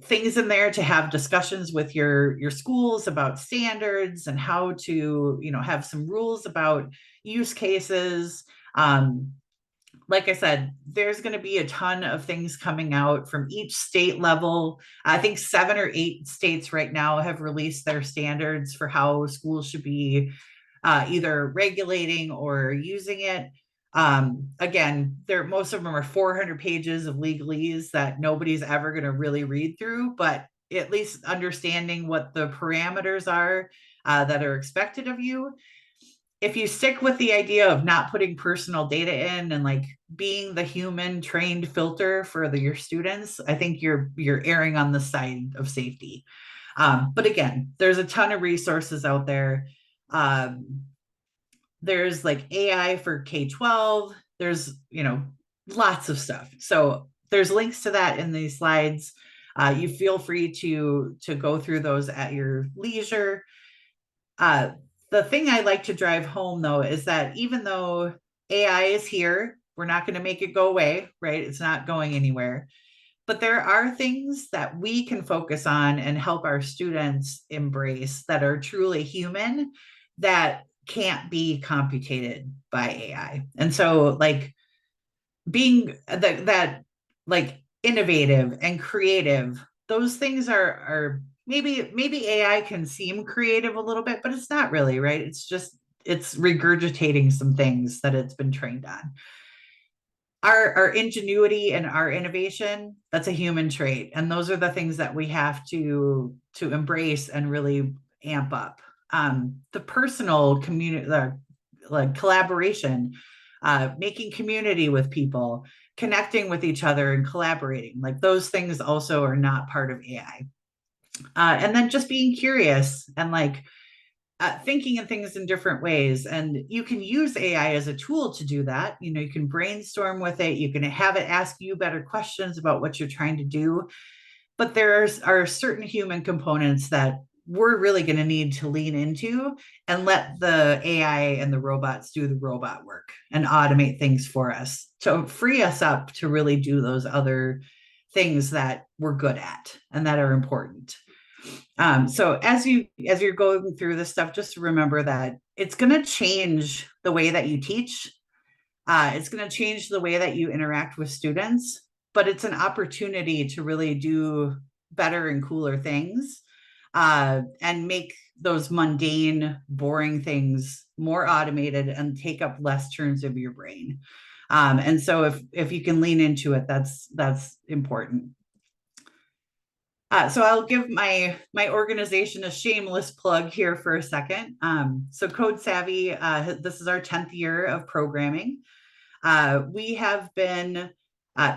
[SPEAKER 2] things in there to have discussions with your schools about standards and how to, have some rules about use cases. Like I said, there's going to be a ton of things coming out from each state level. I think 7 or 8 states right now have released their standards for how schools should be either regulating or using it. Again, most of them are 400 pages of legalese that nobody's ever going to really read through, but at least understanding what the parameters are that are expected of you. If you stick with the idea of not putting personal data in and like being the human trained filter for your students, I think you're erring on the side of safety. But again, there's a ton of resources out there. There's like AI for K-12. There's, lots of stuff. So there's links to that in these slides. You feel free to go through those at your leisure. The thing I like to drive home, though, is that even though AI is here, we're not going to make it go away, right? It's not going anywhere. But there are things that we can focus on and help our students embrace that are truly human, that can't be computated by AI. And so, like, being that like innovative and creative, those things are maybe AI can seem creative a little bit, but it's not really, right? It's regurgitating some things that it's been trained on. Our ingenuity and our innovation, that's a human trait, and those are the things that we have to embrace and really amp up. The personal community, like collaboration, making community with people, connecting with each other and collaborating, like those things also are not part of AI. And then just being curious and like thinking of things in different ways. And you can use AI as a tool to do that. You know, you can brainstorm with it, you can have it ask you better questions about what you're trying to do. But there are certain human components that we're really going to need to lean into and let the AI and the robots do the robot work and automate things for us to free us up to really do those other things that we're good at and that are important. So as you're going through this stuff, just remember that it's going to change the way that you teach. It's going to change the way that you interact with students, but it's an opportunity to really do better and cooler things, and make those mundane, boring things more automated and take up less turns of your brain. And so if you can lean into it, that's important. So I'll give my organization a shameless plug here for a second. So Code Savvy, this is our 10th year of programming. We have been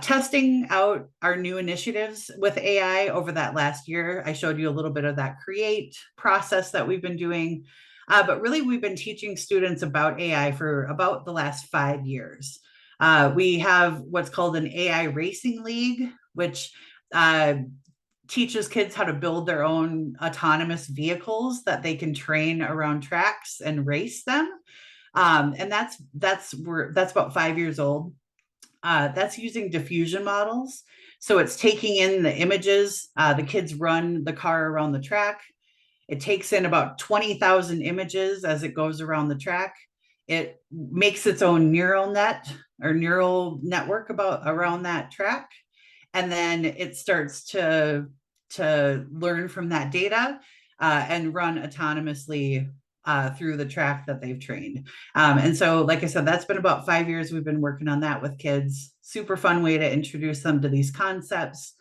[SPEAKER 2] testing out our new initiatives with AI over that last year. I showed you a little bit of that create process that we've been doing, but really we've been teaching students about AI for about the last 5 years. We have what's called an AI racing league, which teaches kids how to build their own autonomous vehicles that they can train around tracks and race them. And that's about 5 years old. That's using diffusion models. So it's taking in the images. The kids run the car around the track. It takes in about 20,000 images as it goes around the track. It makes its own neural network around that track. And then it starts to learn from that data and run autonomously through the track that they've trained. And so, like I said, that's been about 5 years we've been working on that with kids. Super fun way to introduce them to these concepts.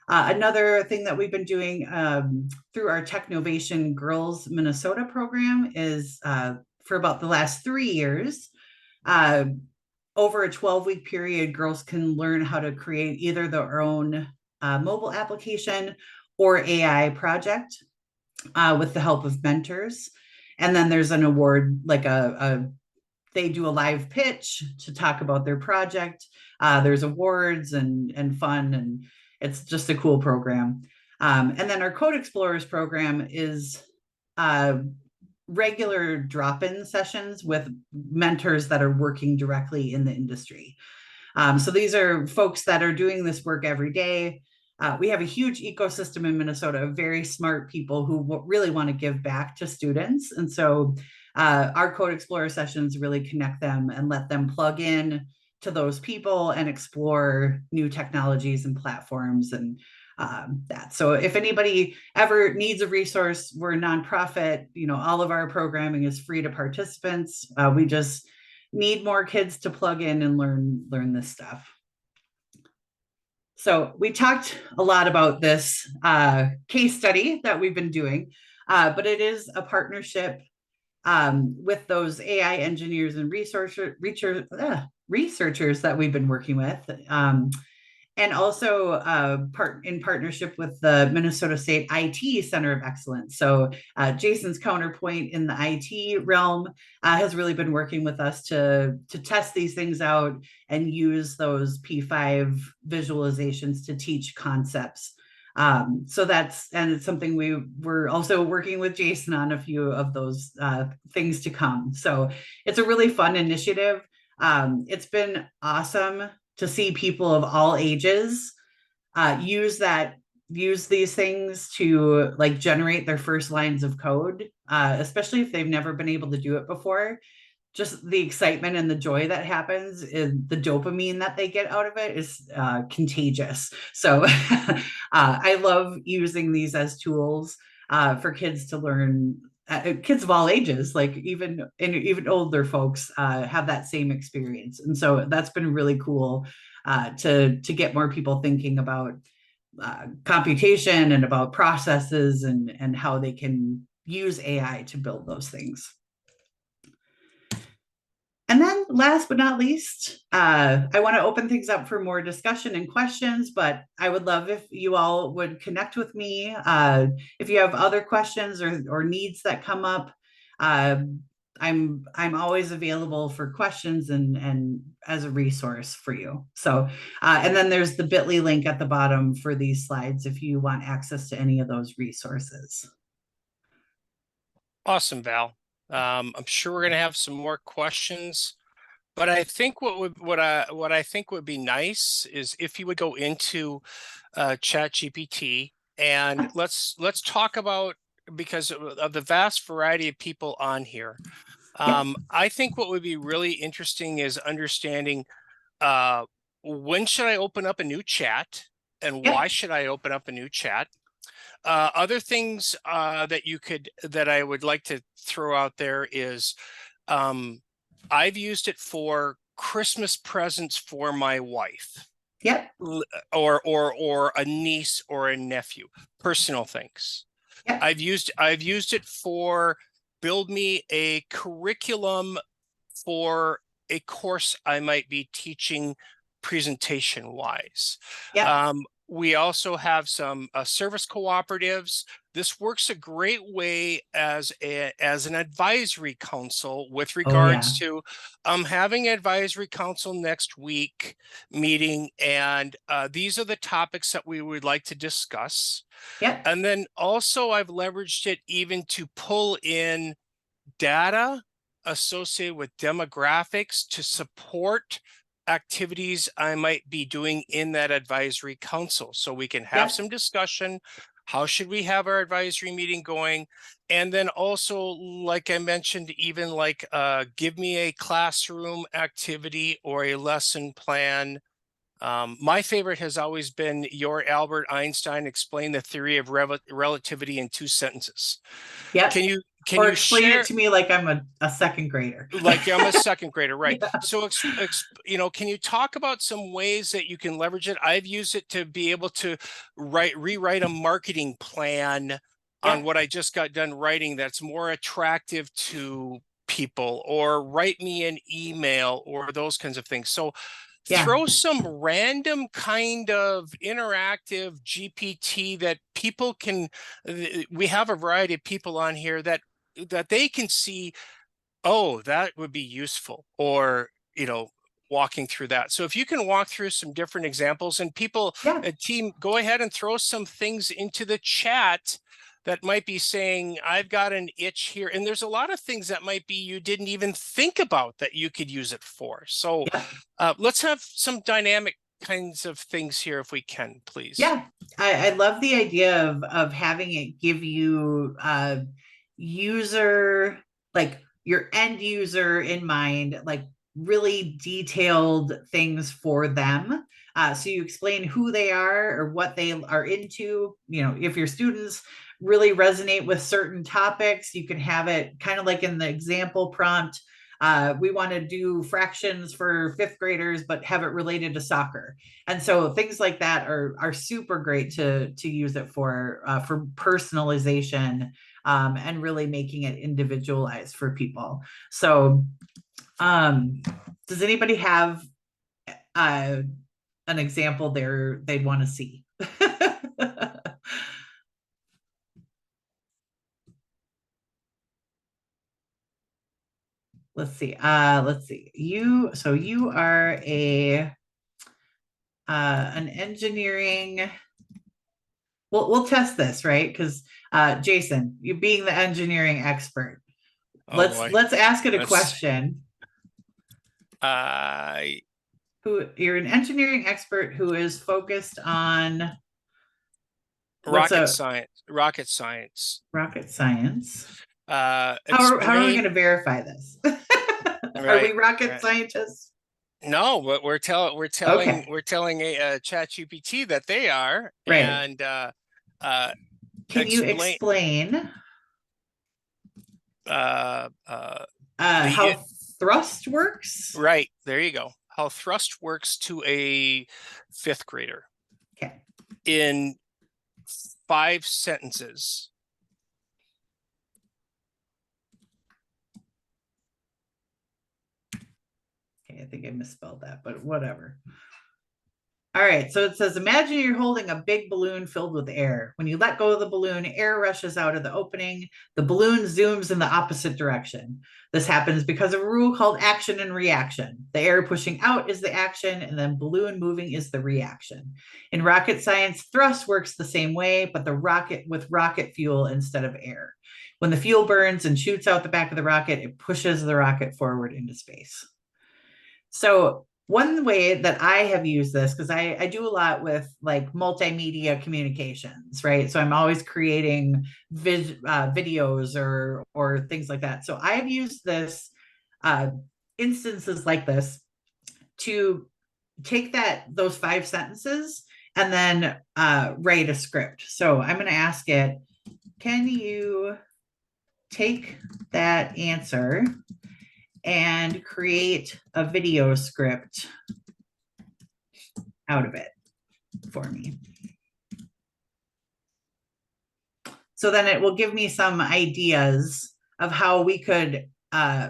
[SPEAKER 2] Another thing that we've been doing through our Technovation Girls Minnesota program is for about the last 3 years, over a 12-week period, girls can learn how to create either their own mobile application or AI project with the help of mentors. And then there's an award, like they do a live pitch to talk about their project. There's awards and fun, and it's just a cool program. And then our Code Explorers program is regular drop-in sessions with mentors that are working directly in the industry. So these are folks that are doing this work every day. We have a huge ecosystem in Minnesota of very smart people who really want to give back to students. And so our Code Explorer sessions really connect them and let them plug in to those people and explore new technologies and platforms and that. So if anybody ever needs a resource, we're a nonprofit, all of our programming is free to participants. We just need more kids to plug in and learn this stuff. So we talked a lot about this case study that we've been doing, but it is a partnership with those AI engineers and researchers that we've been working with, and also in partnership with the Minnesota State IT Center of Excellence. So Jason's counterpoint in the IT realm has really been working with us to test these things out and use those P5 visualizations to teach concepts So and it's something we're also working with Jason on a few of those things to come. So it's a really fun initiative. It's been awesome to see people of all ages use these things to like generate their first lines of code, especially if they've never been able to do it before. Just the excitement and the joy that happens, and the dopamine that they get out of it is contagious. So I love using these as tools for kids to learn. Kids of all ages, like even older folks, have that same experience, and so that's been really cool to get more people thinking about computation and about processes and how they can use AI to build those things. And then last but not least, I want to open things up for more discussion and questions, but I would love if you all would connect with me. If you have other questions or needs that come up, I'm always available for questions and as a resource for you. So, and then there's the bit.ly link at the bottom for these slides if you want access to any of those resources.
[SPEAKER 1] Awesome, Val. I'm sure we're going to have some more questions, but I think what I think would be nice is if you would go into ChatGPT and let's talk about, because of the vast variety of people on here. I think what would be really interesting is understanding when should I open up a new chat and why should I open up a new chat? Other things that I would like to throw out there is I've used it for Christmas presents for my wife.
[SPEAKER 2] Yep.
[SPEAKER 1] Or a niece or a nephew, personal things.
[SPEAKER 2] Yep.
[SPEAKER 1] I've used it for build me a curriculum for a course I might be teaching presentation wise.
[SPEAKER 2] Yep.
[SPEAKER 1] We also have some service cooperatives. This works a great way as an advisory council with regards to having an advisory council next week meeting, and these are the topics that we would like to discuss.
[SPEAKER 2] Yep.
[SPEAKER 1] And then also I've leveraged it even to pull in data associated with demographics to support activities I might be doing in that advisory council. So we can have some discussion. How should we have our advisory meeting going? And then also, like I mentioned, even like give me a classroom activity or a lesson plan. My favorite has always been your Albert Einstein explain the theory of relativity in 2 sentences.
[SPEAKER 2] Yep.
[SPEAKER 1] Can you
[SPEAKER 2] explain
[SPEAKER 1] share
[SPEAKER 2] it to me like I'm a second grader?
[SPEAKER 1] Like I'm a second grader, right? So, can you talk about some ways that you can leverage it? I've used it to be able to rewrite a marketing plan on what I just got done writing that's more attractive to people, or write me an email, or those kinds of things. So throw some random kind of interactive GPT that people can, we have a variety of people on here that they can see, oh, that would be useful, or, walking through that. So if you can walk through some different examples, and people, team, go ahead and throw some things into the chat that might be saying, I've got an itch here. And there's a lot of things that might be you didn't even think about that you could use it for. So let's have some dynamic kinds of things here if we can, please.
[SPEAKER 2] Yeah, I love the idea of having it give you user, like your end user in mind, like really detailed things for them. So you explain who they are or what they are into. If your students really resonate with certain topics, you can have it kind of like in the example prompt. We want to do fractions for 5th graders, but have it related to soccer. And so things like that are super great to use it for personalization, and really making it individualized for people. So does anybody have an example they'd want to see? Let's see. You are an engineering. we'll test this, right? Because Jason, you being the engineering expert,
[SPEAKER 1] Oh boy.
[SPEAKER 2] let's ask it a
[SPEAKER 1] Let's-
[SPEAKER 2] question. Who you're an engineering expert who is focused on
[SPEAKER 1] rocket science. Rocket science.
[SPEAKER 2] rocket science. How are we
[SPEAKER 1] Explain.
[SPEAKER 2] going to verify this? Are we
[SPEAKER 1] Right,
[SPEAKER 2] rocket
[SPEAKER 1] right.
[SPEAKER 2] scientists?
[SPEAKER 1] No, but we're telling
[SPEAKER 2] Okay.
[SPEAKER 1] a ChatGPT that they are,
[SPEAKER 2] Right.
[SPEAKER 1] and
[SPEAKER 2] Can you
[SPEAKER 1] explain
[SPEAKER 2] how thrust works?
[SPEAKER 1] Right, there you go. How thrust works to a 5th grader.
[SPEAKER 2] Okay.
[SPEAKER 1] In 5 sentences.
[SPEAKER 2] Okay, I think I misspelled that, but whatever. All right, so it says, imagine you're holding a big balloon filled with air. When you let go of the balloon, air rushes out of the opening. The balloon zooms in the opposite direction. This happens because of a rule called action and reaction. The air pushing out is the action, and then balloon moving is the reaction. In rocket science, thrust works the same way, but with rocket fuel instead of air. When the fuel burns and shoots out the back of the rocket, it pushes the rocket forward into space. So one way that I have used this, because I do a lot with like multimedia communications, right? So I'm always creating videos or things like that. So I have used this instances like this to take those 5 sentences and then write a script. So I'm going to ask it, can you take that answer and create a video script out of it for me? So then it will give me some ideas of how we could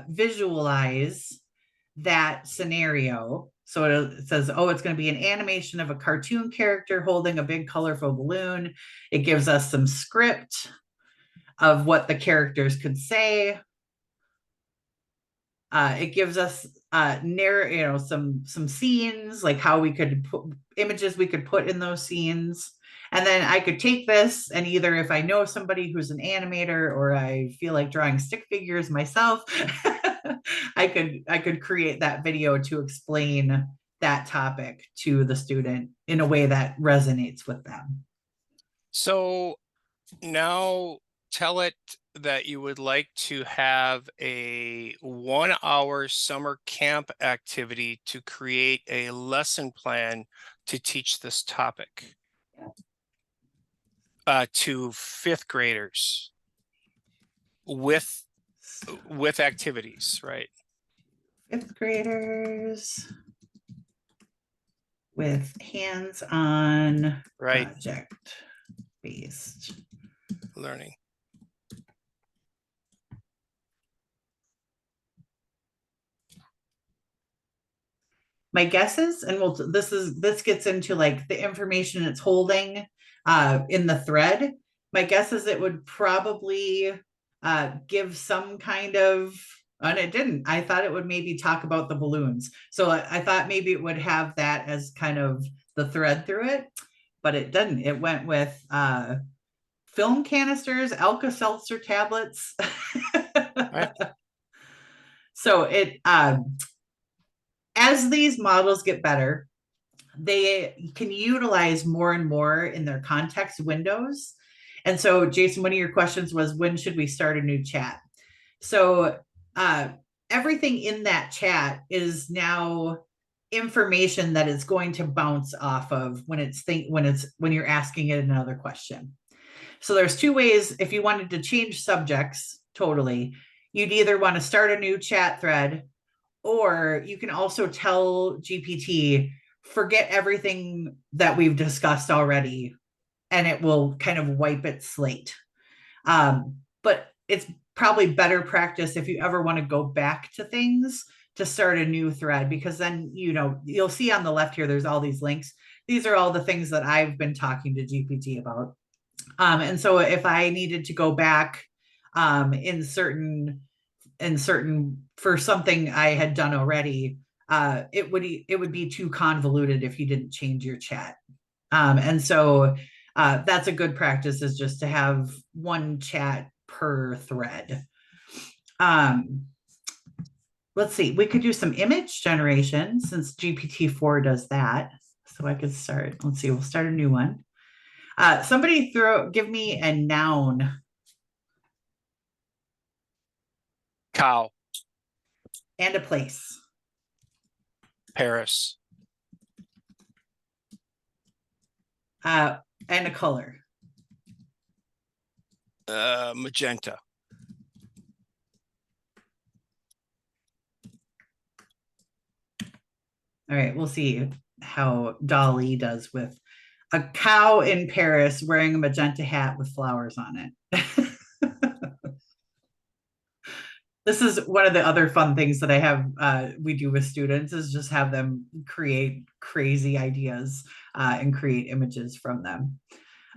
[SPEAKER 2] visualize that scenario. So it says, oh, it's going to be an animation of a cartoon character holding a big colorful balloon. It gives us some script of what the characters could say. It gives us some scenes, like how we could put images we could put in those scenes. And then I could take this and either, if I know somebody who's an animator or I feel like drawing stick figures myself, I could create that video to explain that topic to the student in a way that resonates with them.
[SPEAKER 1] So now tell it that you would like to have a 1-hour summer camp activity to create a lesson plan to teach this topic to 5th graders with activities, right?
[SPEAKER 2] 5th graders with hands-on project-based
[SPEAKER 1] learning.
[SPEAKER 2] My guess is, and this gets into like the information it's holding in the thread. My guess is it would probably give some kind of, and it didn't. I thought it would maybe talk about the balloons. So I thought maybe it would have that as kind of the thread through it, but it didn't. It went with film canisters, Alka-Seltzer tablets.
[SPEAKER 1] Right.
[SPEAKER 2] So it as these models get better, they can utilize more and more in their context windows. And so, Jason, one of your questions was, when should we start a new chat? So everything in that chat is now information that is going to bounce off of when you're asking it another question. So there's 2 ways. If you wanted to change subjects totally, you'd either want to start a new chat thread, or you can also tell GPT, forget everything that we've discussed already, and it will kind of wipe its slate. But it's probably better practice if you ever want to go back to things to start a new thread, because then, you'll see on the left here, there's all these links. These are all the things that I've been talking to GPT about. And so if I needed to go back in certain for something I had done already, it would be too convoluted if you didn't change your chat. And so That's a good practice, is just to have one chat per thread. Let's see, we could do some image generation since GPT-4 does that. So I could start, let's see, we'll start a new one. Somebody give me a noun.
[SPEAKER 1] Cow.
[SPEAKER 2] And a place.
[SPEAKER 1] Paris.
[SPEAKER 2] And a color.
[SPEAKER 1] Magenta.
[SPEAKER 2] All right, we'll see how Dolly does with a cow in Paris wearing a magenta hat with flowers on it. This is one of the other fun things that I have, we do with students, is just have them create crazy ideas and create images from them.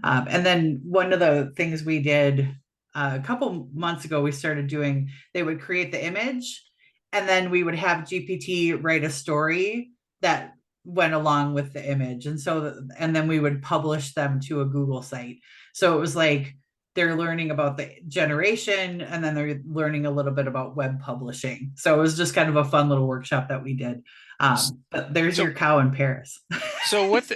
[SPEAKER 2] And then one of the things we did a couple months ago, we started doing, they would create the image and then we would have GPT write a story that went along with the image. And so, and then we would publish them to a Google site. So it was like, they're learning about the generation and then they're learning a little bit about web publishing. So it was just kind of a fun little workshop that we did. But there's your cow in Paris.
[SPEAKER 1] So with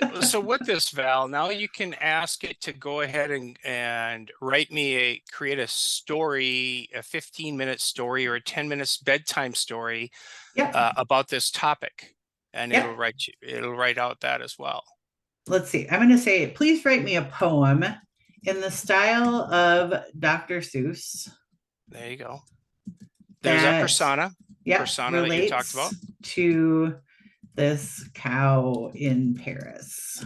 [SPEAKER 1] this, Val, now you can ask it to go ahead and write me create a story, a 15-minute story or a 10 minutes bedtime story about this topic. And it'll write out that as well. Let's
[SPEAKER 2] see. I'm going to say, please write me a poem in the style of Dr. Seuss.
[SPEAKER 1] There you go. There's that persona. Persona that you talked about.
[SPEAKER 2] To this cow in Paris.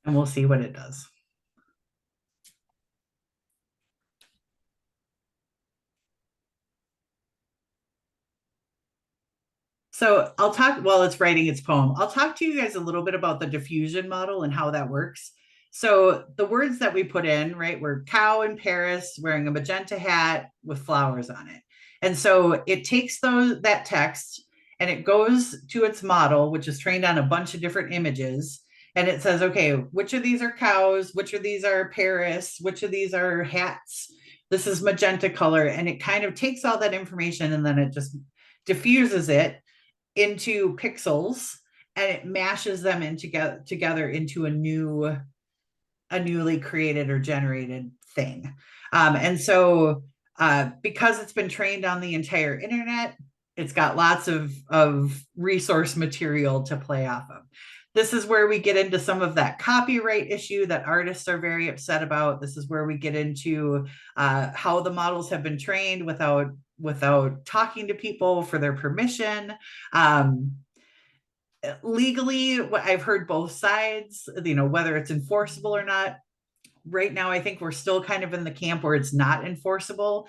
[SPEAKER 2] And we'll see what it does. So I'll talk, while it's writing its poem, I'll talk to you guys a little bit about the diffusion model and how that works. So the words that we put in, right, were cow in Paris wearing a magenta hat with flowers on it. And so it takes that text and it goes to its model, which is trained on a bunch of different images. And it says, okay, which of these are cows? Which of these are Paris? Which of these are hats? This is magenta color. And it kind of takes all that information and then it just diffuses it into pixels and it mashes them in together into a newly created or generated thing. And so because it's been trained on the entire internet, it's got lots of resource material to play off of. This is where we get into some of that copyright issue that artists are very upset about. This is where we get into how the models have been trained without talking to people for their permission. Legally, I've heard both sides, whether it's enforceable or not. Right now, I think we're still kind of in the camp where it's not enforceable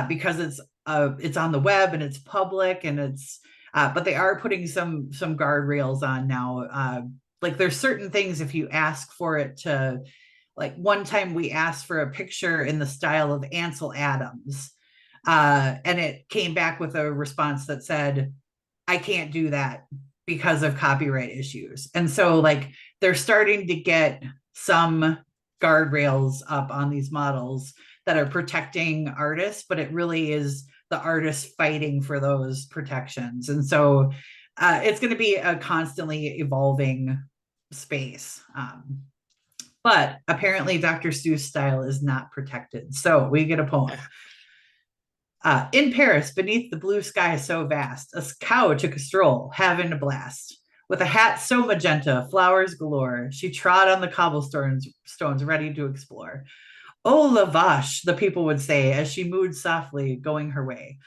[SPEAKER 2] because it's on the web and it's public and but they are putting some guardrails on now. Like there's certain things, if you ask for it to, like one time we asked for a picture in the style of Ansel Adams and it came back with a response that said, I can't do that because of copyright issues. And so like they're starting to get some guardrails up on these models that are protecting artists, but it really is the artists fighting for those protections. And so it's going to be a constantly evolving space. But apparently Dr. Seuss style is not protected. So we get a poem. In Paris, beneath the blue sky so vast, a cow took a stroll, having a blast. With a hat so magenta, flowers galore, she trod on the cobblestones ready to explore. Oh, la vache, the people would say as she moved softly, going her way.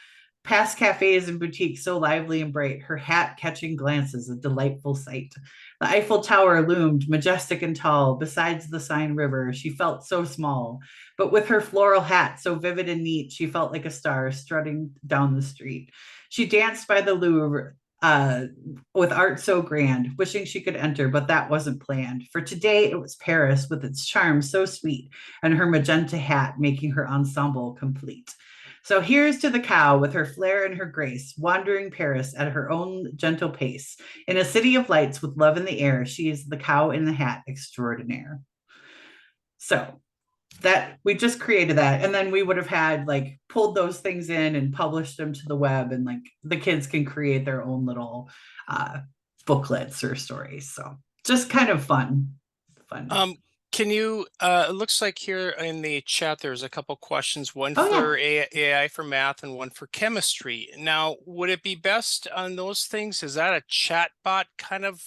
[SPEAKER 2] Past cafes and boutiques so lively and bright, her hat catching glances, a delightful sight. The Eiffel Tower loomed, majestic and tall, besides the Seine River. She felt so small, but with her floral hat so vivid and neat, she felt like a star strutting down the street. She danced by the Louvre, with art so grand, wishing she could enter, but that wasn't planned. For today it was Paris with its charm so sweet, and her magenta hat making her ensemble complete. So here's to the cow with her flair and her grace, wandering Paris at her own gentle pace. In a city of lights with love in the air, she is the cow in the hat extraordinaire. So that we just created that, and then we would have had like pulled those things in and published them to the web, and like the kids can create their own little booklets or stories. So just kind of fun.
[SPEAKER 1] Can you, it looks like here in the chat, there's a couple questions, one
[SPEAKER 2] Oh,
[SPEAKER 1] for AI for math and one for chemistry. Now, would it be best on those things? Is that a chat bot kind of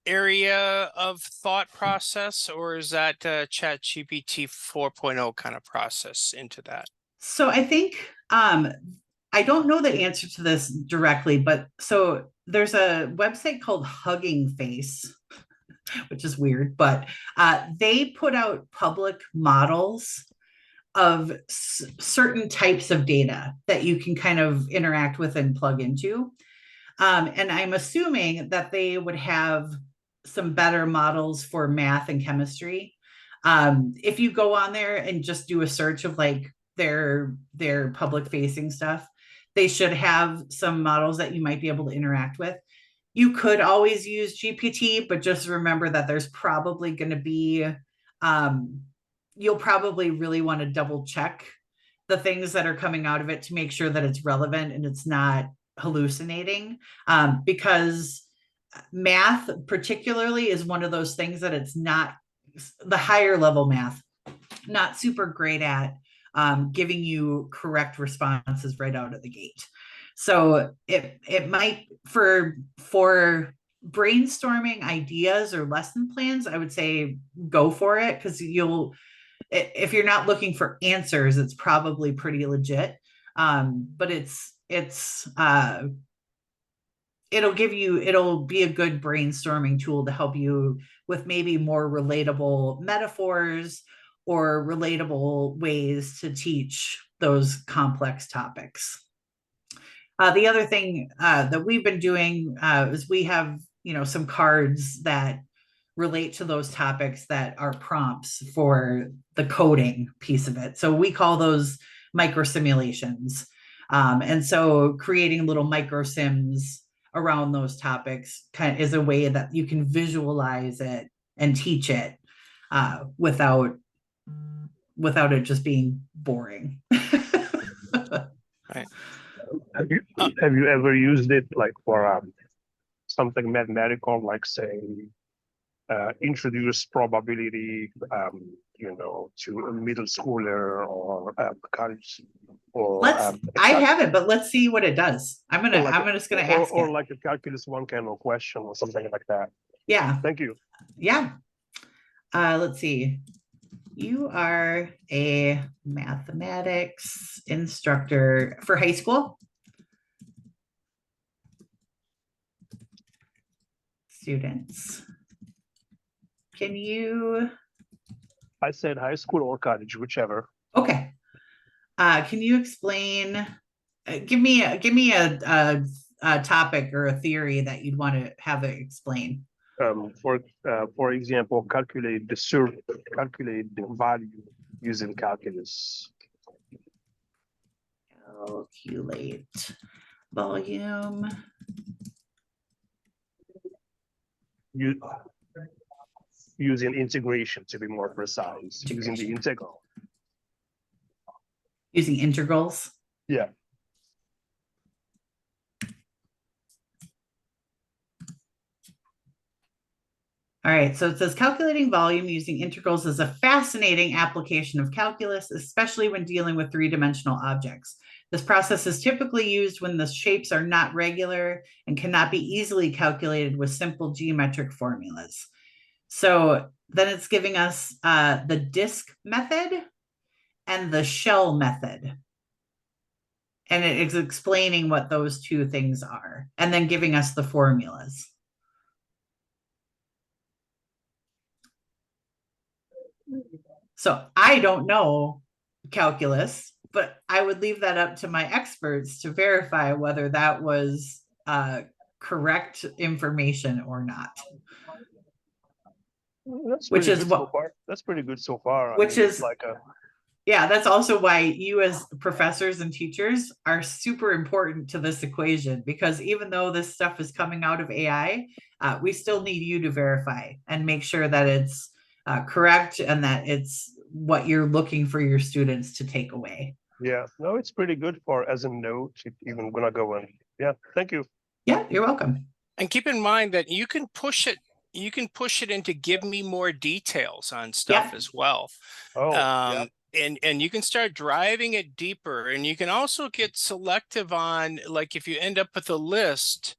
[SPEAKER 1] area of thought process, or is that ChatGPT 4.0 kind of process into that?
[SPEAKER 2] So I think I don't know the answer to this directly, but so there's a website called Hugging Face, which is weird, but they put out public models of certain types of data that you can kind of interact with and plug into. And I'm assuming that they would have some better models for math and chemistry. If you go on there and just do a search of like their public facing stuff, they should have some models that you might be able to interact with. You could always use GPT, but just remember that there's probably going to be, you'll probably really want to double check the things that are coming out of it to make sure that it's relevant and it's not hallucinating, because math particularly is one of those things that it's not, the higher level math, not super great at giving you correct responses right out of the gate. So it might, for brainstorming ideas or lesson plans, I would say go for it, because if you're not looking for answers, it's probably pretty legit. But it'll be a good brainstorming tool to help you with maybe more relatable metaphors or relatable ways to teach those complex topics. The other thing that we've been doing is we have, some cards that relate to those topics that are prompts for the coding piece of it. So we call those micro simulations. And so creating little micro sims around those topics kind of is a way that you can visualize it and teach it without it just being boring.
[SPEAKER 1] Right.
[SPEAKER 4] Have you ever used it like for something mathematical, like say introduce probability, to a middle schooler or college? Or
[SPEAKER 2] I haven't, but let's see what it does. I'm just gonna ask
[SPEAKER 4] or
[SPEAKER 2] it.
[SPEAKER 4] like a calculus one kind of question or something like that.
[SPEAKER 2] Yeah.
[SPEAKER 4] Thank you.
[SPEAKER 2] Yeah. Let's see. You are a mathematics instructor for high school students. Can you?
[SPEAKER 4] I said high school or college, whichever.
[SPEAKER 2] Okay. Can you explain? Give me a topic or a theory that you'd want to have it explain.
[SPEAKER 4] For example, calculate the value using calculus.
[SPEAKER 2] Calculate volume.
[SPEAKER 4] Using integration, to be more precise, using the integral.
[SPEAKER 2] Using integrals.
[SPEAKER 4] Yeah.
[SPEAKER 2] All right, so it says calculating volume using integrals is a fascinating application of calculus, especially when dealing with three-dimensional objects. This process is typically used when the shapes are not regular and cannot be easily calculated with simple geometric formulas. So then it's giving us the disk method and the shell method. And it is explaining what those two things are, and then giving us the formulas. So I don't know calculus, but I would leave that up to my experts to verify whether that was correct information or not.
[SPEAKER 4] That's pretty good so far. Which is like
[SPEAKER 2] Yeah, that's also why you as professors and teachers are super important to this equation, because even though this stuff is coming out of AI, we still need you to verify and make sure that it's correct and that it's what you're looking for your students to take away.
[SPEAKER 4] Yeah, no, it's pretty good for as a note, if even gonna go in. Yeah, thank you.
[SPEAKER 2] Yeah, you're welcome.
[SPEAKER 1] And keep in mind that you can push it into give me more details on stuff
[SPEAKER 2] Yeah.
[SPEAKER 1] as well.
[SPEAKER 4] Oh, yeah.
[SPEAKER 1] And you can start driving it deeper, and you can also get selective on, like, if you end up with a list,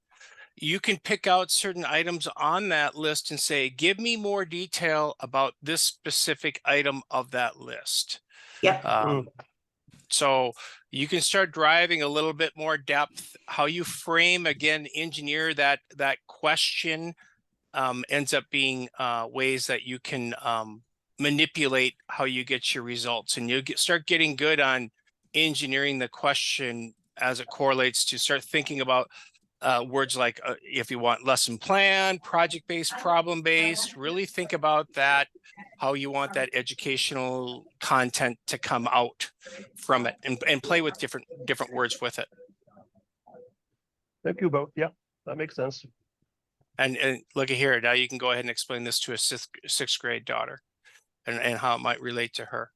[SPEAKER 1] you can pick out certain items on that list and say, give me more detail about this specific item of that list.
[SPEAKER 2] Yeah.
[SPEAKER 1] So you can start driving a little bit more depth. How you frame, again, engineer that question ends up being ways that you can manipulate how you get your results, and you start getting good on engineering the question as it correlates to start thinking about words like if you want lesson plan, project-based, problem-based, really think about that, how you want that educational content to come out from it, and play with different words with it.
[SPEAKER 4] Thank you both. Yeah, that makes sense.
[SPEAKER 1] And look at here, now you can go ahead and explain this to a sixth grade daughter and how it might relate to her.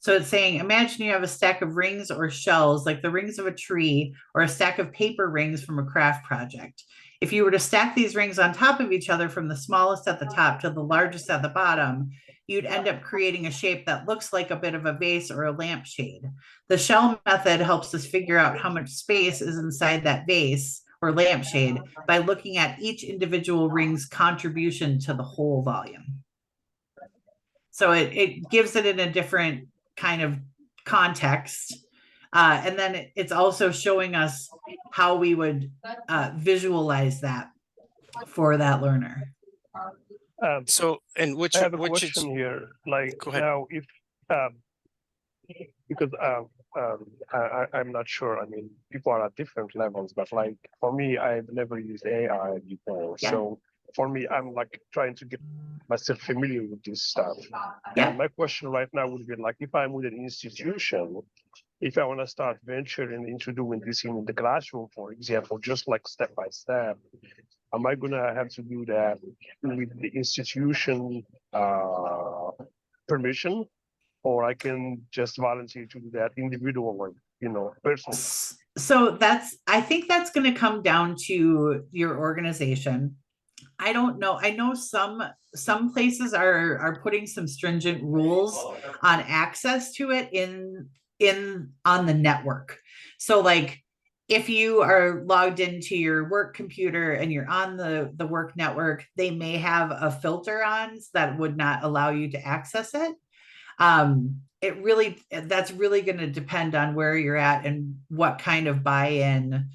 [SPEAKER 2] So it's saying, imagine you have a stack of rings or shells, like the rings of a tree, or a stack of paper rings from a craft project. If you were to stack these rings on top of each other from the smallest at the top to the largest at the bottom, you'd end up creating a shape that looks like a bit of a vase or a lampshade. The shell method helps us figure out how much space is inside that vase or lampshade by looking at each individual ring's contribution to the whole volume. So it gives it in a different kind of context. And then it's also showing us how we would visualize that for that learner.
[SPEAKER 1] So, and
[SPEAKER 4] I have a question here. Like
[SPEAKER 1] go ahead.
[SPEAKER 4] now, if because I'm not sure. I mean, people are at different levels, but like for me, I've never used AI before.
[SPEAKER 2] Yeah.
[SPEAKER 4] So for me, I'm like trying to get myself familiar with this stuff.
[SPEAKER 2] Yeah.
[SPEAKER 4] And my question right now would be like, if I'm with an institution, if I want to start venturing into doing this in the classroom, for example, just like step by step, am I gonna have to do that with the institution permission, or I can just volunteer to do that individually, personally?
[SPEAKER 2] So I think that's going to come down to your organization. I don't know. I know some places are putting some stringent rules on access to it on the network. So like if you are logged into your work computer and you're on the work network, they may have a filter on that would not allow you to access it. That's really going to depend on where you're at and what kind of buy-in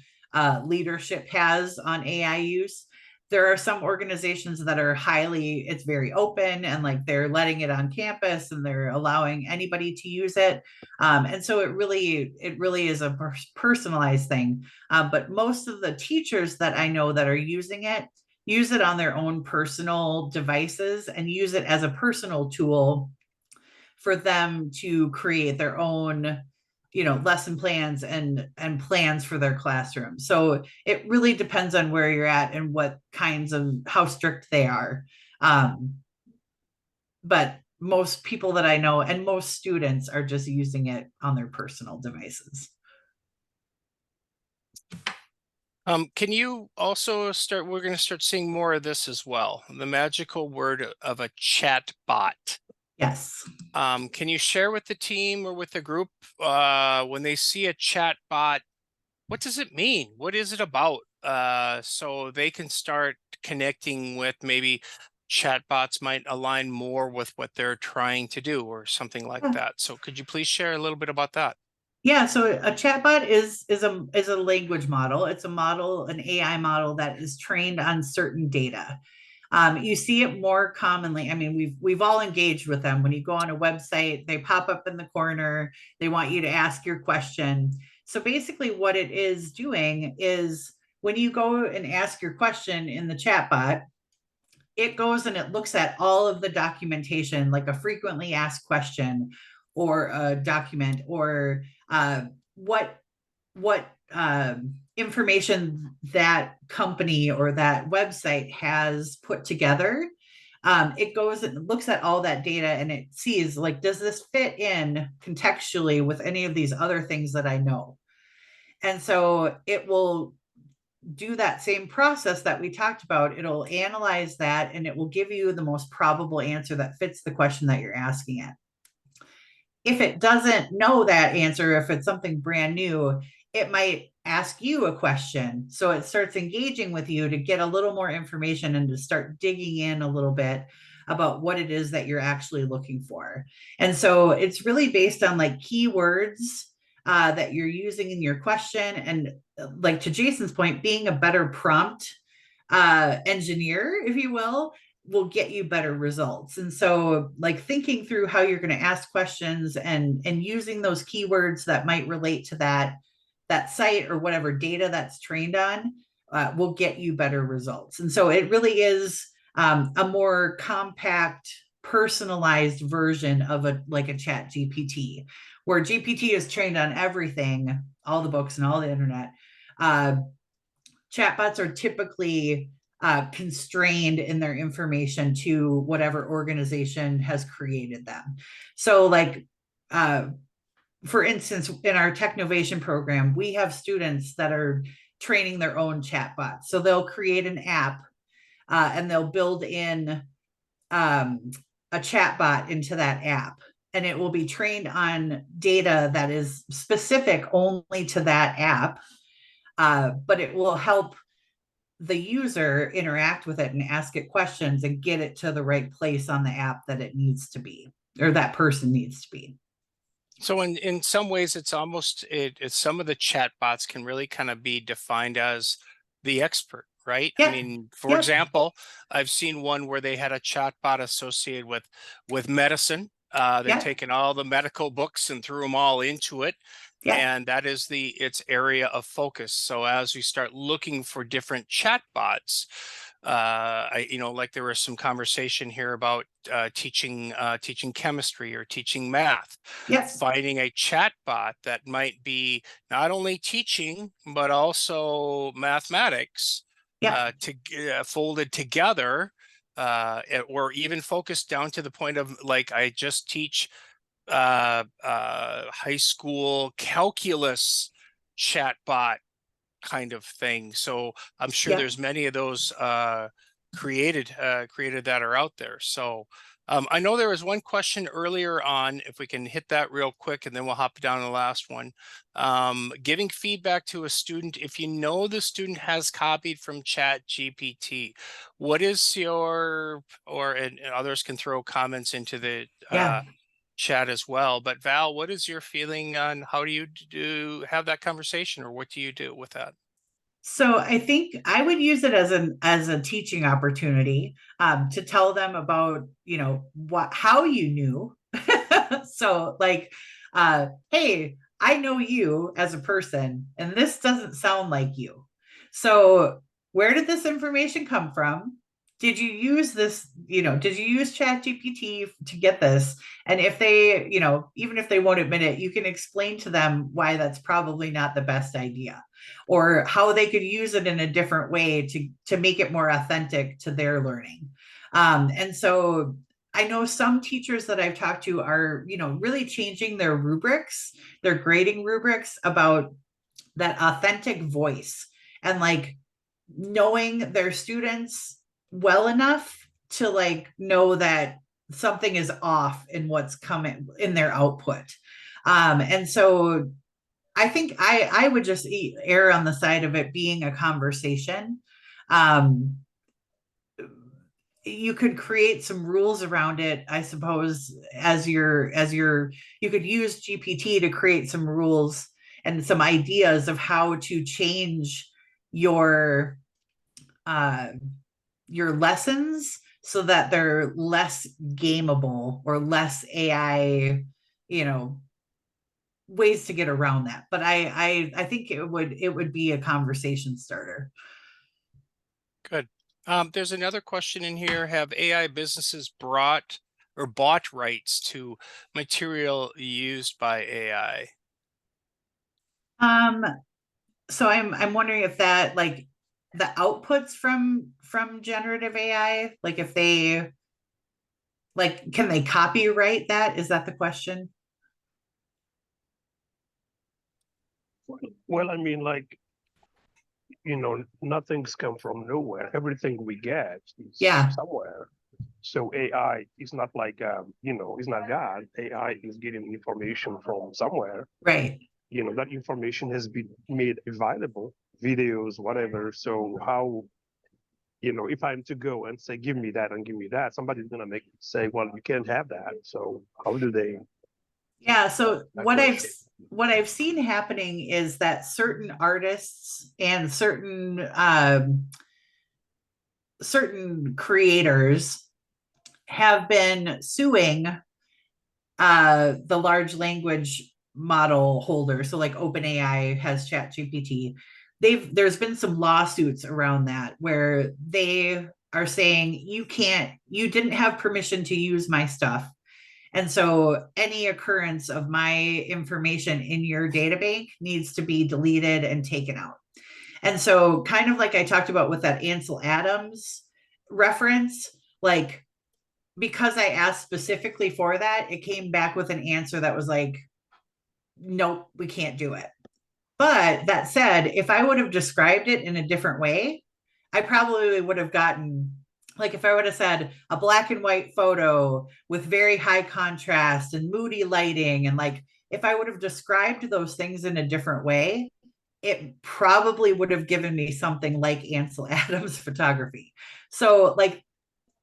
[SPEAKER 2] leadership has on AI use. There are some organizations that are it's very open and like they're letting it on campus and they're allowing anybody to use it. And so it really is a personalized thing. But most of the teachers that I know that are using it use it on their own personal devices and use it as a personal tool for them to create their own lesson plans and plans for their classroom. So it really depends on where you're at and what kinds of how strict they are. But most people that I know and most students are just using it on their personal devices.
[SPEAKER 1] Can you also we're going to start seeing more of this as well, the magical word of a chat bot.
[SPEAKER 2] Yes.
[SPEAKER 1] Can you share with the team or with the group when they see a chat bot, what does it mean? What is it about? So they can start connecting with maybe chatbots might align more with what they're trying to do or something like that. So could you please share a little bit about that?
[SPEAKER 2] Yeah, so a chatbot is a language model. It's an AI model that is trained on certain data. You see it more commonly. I mean, we've all engaged with them. When you go on a website, they pop up in the corner. They want you to ask your question. So basically what it is doing is when you go and ask your question in the chatbot, it goes and it looks at all of the documentation, like a frequently asked question or a document, or what information that company or that website has put together. It goes and looks at all that data and it sees, like, does this fit in contextually with any of these other things that I know? And so it will do that same process that we talked about. It'll analyze that and it will give you the most probable answer that fits the question that you're asking it. If it doesn't know that answer, if it's something brand new, it might ask you a question. So it starts engaging with you to get a little more information and to start digging in a little bit about what it is that you're actually looking for. And so it's really based on like keywords that you're using in your question. And like to Jason's point, being a better prompt engineer, if you will get you better results. And so like thinking through how you're going to ask questions and using those keywords that might relate to that site or whatever data that's trained on will get you better results. And so it really is a more compact, personalized version of a ChatGPT, where GPT is trained on everything, all the books and all the internet. Chatbots are typically constrained in their information to whatever organization has created them. So like, for instance, in our Technovation program, we have students that are training their own chatbots. So they'll create an app and they'll build in a chatbot into that app. And it will be trained on data that is specific only to that app. But it will help the user interact with it and ask it questions and get it to the right place on the app that it needs to be, or that person needs to be.
[SPEAKER 1] So in some ways, it's almost it's some of the chat bots can really kind of be defined as the expert, right?
[SPEAKER 2] Yeah.
[SPEAKER 1] I mean, for example, I've seen one where they had a chat bot associated with medicine. They've taken all the medical books and threw them all into it. And that is its area of focus. So as we start looking for different chat bots, like there was some conversation here about teaching chemistry or teaching math.
[SPEAKER 2] Yes.
[SPEAKER 1] Finding a chat bot that might be not only teaching but also mathematics folded together, or even focused down to the point of like, I just teach high school calculus chatbot kind of thing. So I'm sure there's many of those created that are out there. So I know there was one question earlier on, if we can hit that real quick, and then we'll hop down to the last one. Giving feedback to a student, if you know the student has copied from ChatGPT, what is and others can throw comments into the chat as well. But Val, what is your feeling on how do you have that conversation, or what do you do with that?
[SPEAKER 2] So I think I would use it as a teaching opportunity to tell them about, how you knew. So like, hey, I know you as a person, and this doesn't sound like you. So where did this information come from? Did you use this, did you use ChatGPT to get this? And if they, even if they won't admit it, you can explain to them why that's probably not the best idea, or how they could use it in a different way to make it more authentic to their learning. And so I know some teachers that I've talked to are, really changing their rubrics, their grading rubrics, about that authentic voice and like knowing their students well enough to like know that something is off in what's coming in their output. And so I think I would just err on the side of it being a conversation. You could create some rules around it, I suppose, you could use GPT to create some rules and some ideas of how to change your lessons so that they're less gameable or less AI, ways to get around that. But I think it would be a conversation starter.
[SPEAKER 1] Good. There's another question in here. Have AI businesses bought rights to material used by AI?
[SPEAKER 2] So I'm wondering if that, like, the outputs from generative AI, like if they, like, can they copyright that? Is that the question?
[SPEAKER 4] Well, I mean, like, nothing's come from nowhere. Everything we get is
[SPEAKER 2] Yeah.
[SPEAKER 4] somewhere. So AI is not like, it's not God. AI is getting information from somewhere.
[SPEAKER 2] Right.
[SPEAKER 4] That information has been made available, videos, whatever. So how, if I'm to go and say, give me that and give me that, somebody's going to say, well, you can't have that. So how do they?
[SPEAKER 2] Yeah. So what
[SPEAKER 4] question.
[SPEAKER 2] I've seen happening is that certain artists and certain creators have been suing the large language model holder. So like OpenAI has ChatGPT. There's been some lawsuits around that where they are saying you didn't have permission to use my stuff. And so any occurrence of my information in your databank needs to be deleted and taken out. And so, kind of like I talked about with that Ansel Adams reference, like, because I asked specifically for that, it came back with an answer that was like, nope, we can't do it. But that said, if I would have described it in a different way, I probably would have gotten, like, if I would have said a black and white photo with very high contrast and moody lighting, and like, if I would have described those things in a different way, it probably would have given me something like Ansel Adams photography. So, like,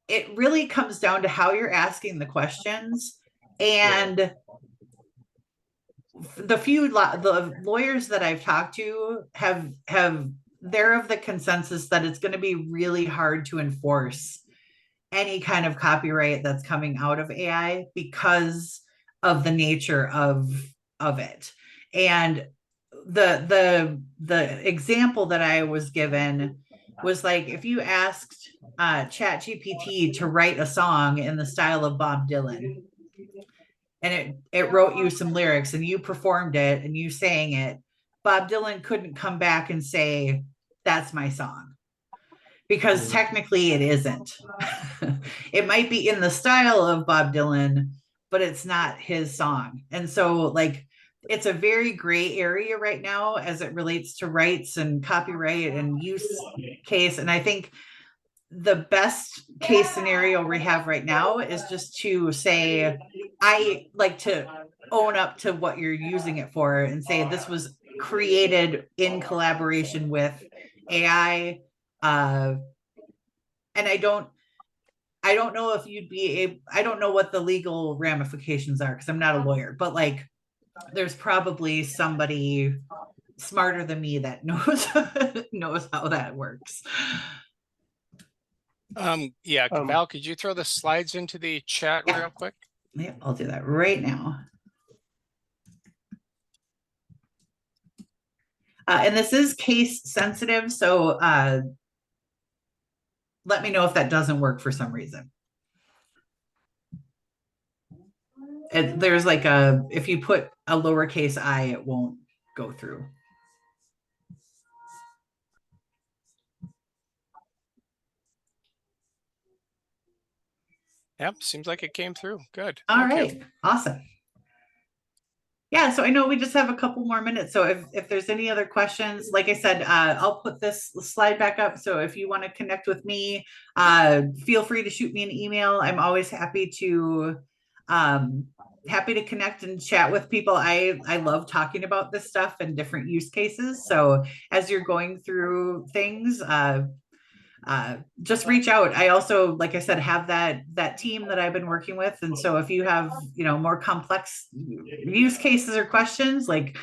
[SPEAKER 2] it really comes down to how you're asking the questions. And the lawyers that I've talked to have they're of the consensus that it's going to be really hard to enforce any kind of copyright that's coming out of AI because of the nature of it. And the example that I was given was like, if you asked ChatGPT to write a song in the style of Bob Dylan, and it wrote you some lyrics and you performed it and you sang it, Bob Dylan couldn't come back and say, that's my song, because technically it isn't. It might be in the style of Bob Dylan, but it's not his song. And so, like, it's a very gray area right now as it relates to rights and copyright and use case. And I think the best case scenario we have right now is just to say, I like to own up to what you're using it for and say this was created in collaboration with AI. And I don't know if you'd be able, I don't know what the legal ramifications are because I'm not a lawyer, but like, there's probably somebody smarter than me that knows knows how that works.
[SPEAKER 1] Yeah, Val, could you throw the slides into the chat real quick?
[SPEAKER 2] Yeah, I'll do that right now. And this is case sensitive, so let me know if that doesn't work for some reason. There's like if you put a lowercase I, it won't go through.
[SPEAKER 1] Yep, seems like it came through. Good.
[SPEAKER 2] All right, awesome. Yeah, so I know we just have a couple more minutes. So if there's any other questions, like I said, I'll put this slide back up. So if you want to connect with me, feel free to shoot me an email. I'm always happy to connect and chat with people. I love talking about this stuff and different use cases. So as you're going through things, just reach out. I also, like I said, have that team that I've been working with. And so if you have, more complex use cases or questions, like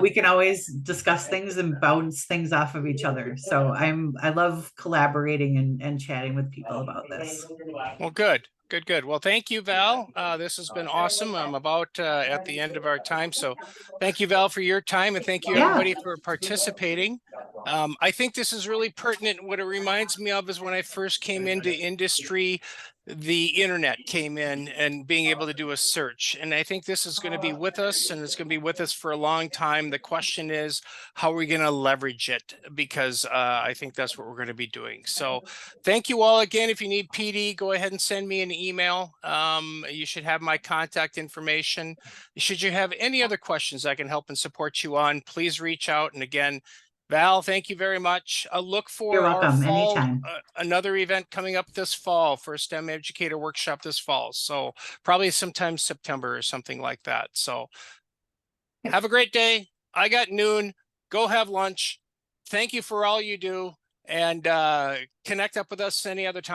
[SPEAKER 2] we can always discuss things and bounce things off of each other. So I love collaborating and chatting with people about this.
[SPEAKER 1] Well, good. Well, thank you, Val. This has been awesome. I'm about at the end of our time. So thank you, Val, for your time. And thank you, everybody, for participating. I think this is really pertinent. What it reminds me of is when I first came into industry, the internet came in and being able to do a search. And I think this is going to be with us and it's going to be with us for a long time. The question is, how are we going to leverage it? Because I think that's what we're going to be doing. So thank you all again. If you need PD, go ahead and send me an email. You should have my contact information. Should you have any other questions I can help and support you on, please reach out. And again, Val, thank you very much. Look for
[SPEAKER 2] You're
[SPEAKER 1] our
[SPEAKER 2] welcome.
[SPEAKER 1] fall,
[SPEAKER 2] Anytime.
[SPEAKER 1] Another event coming up this fall for a STEM Educator Workshop this fall. So probably sometime September or something like that. So have a great day. I got noon. Go have lunch. Thank you for all you do, and connect up with us any other time.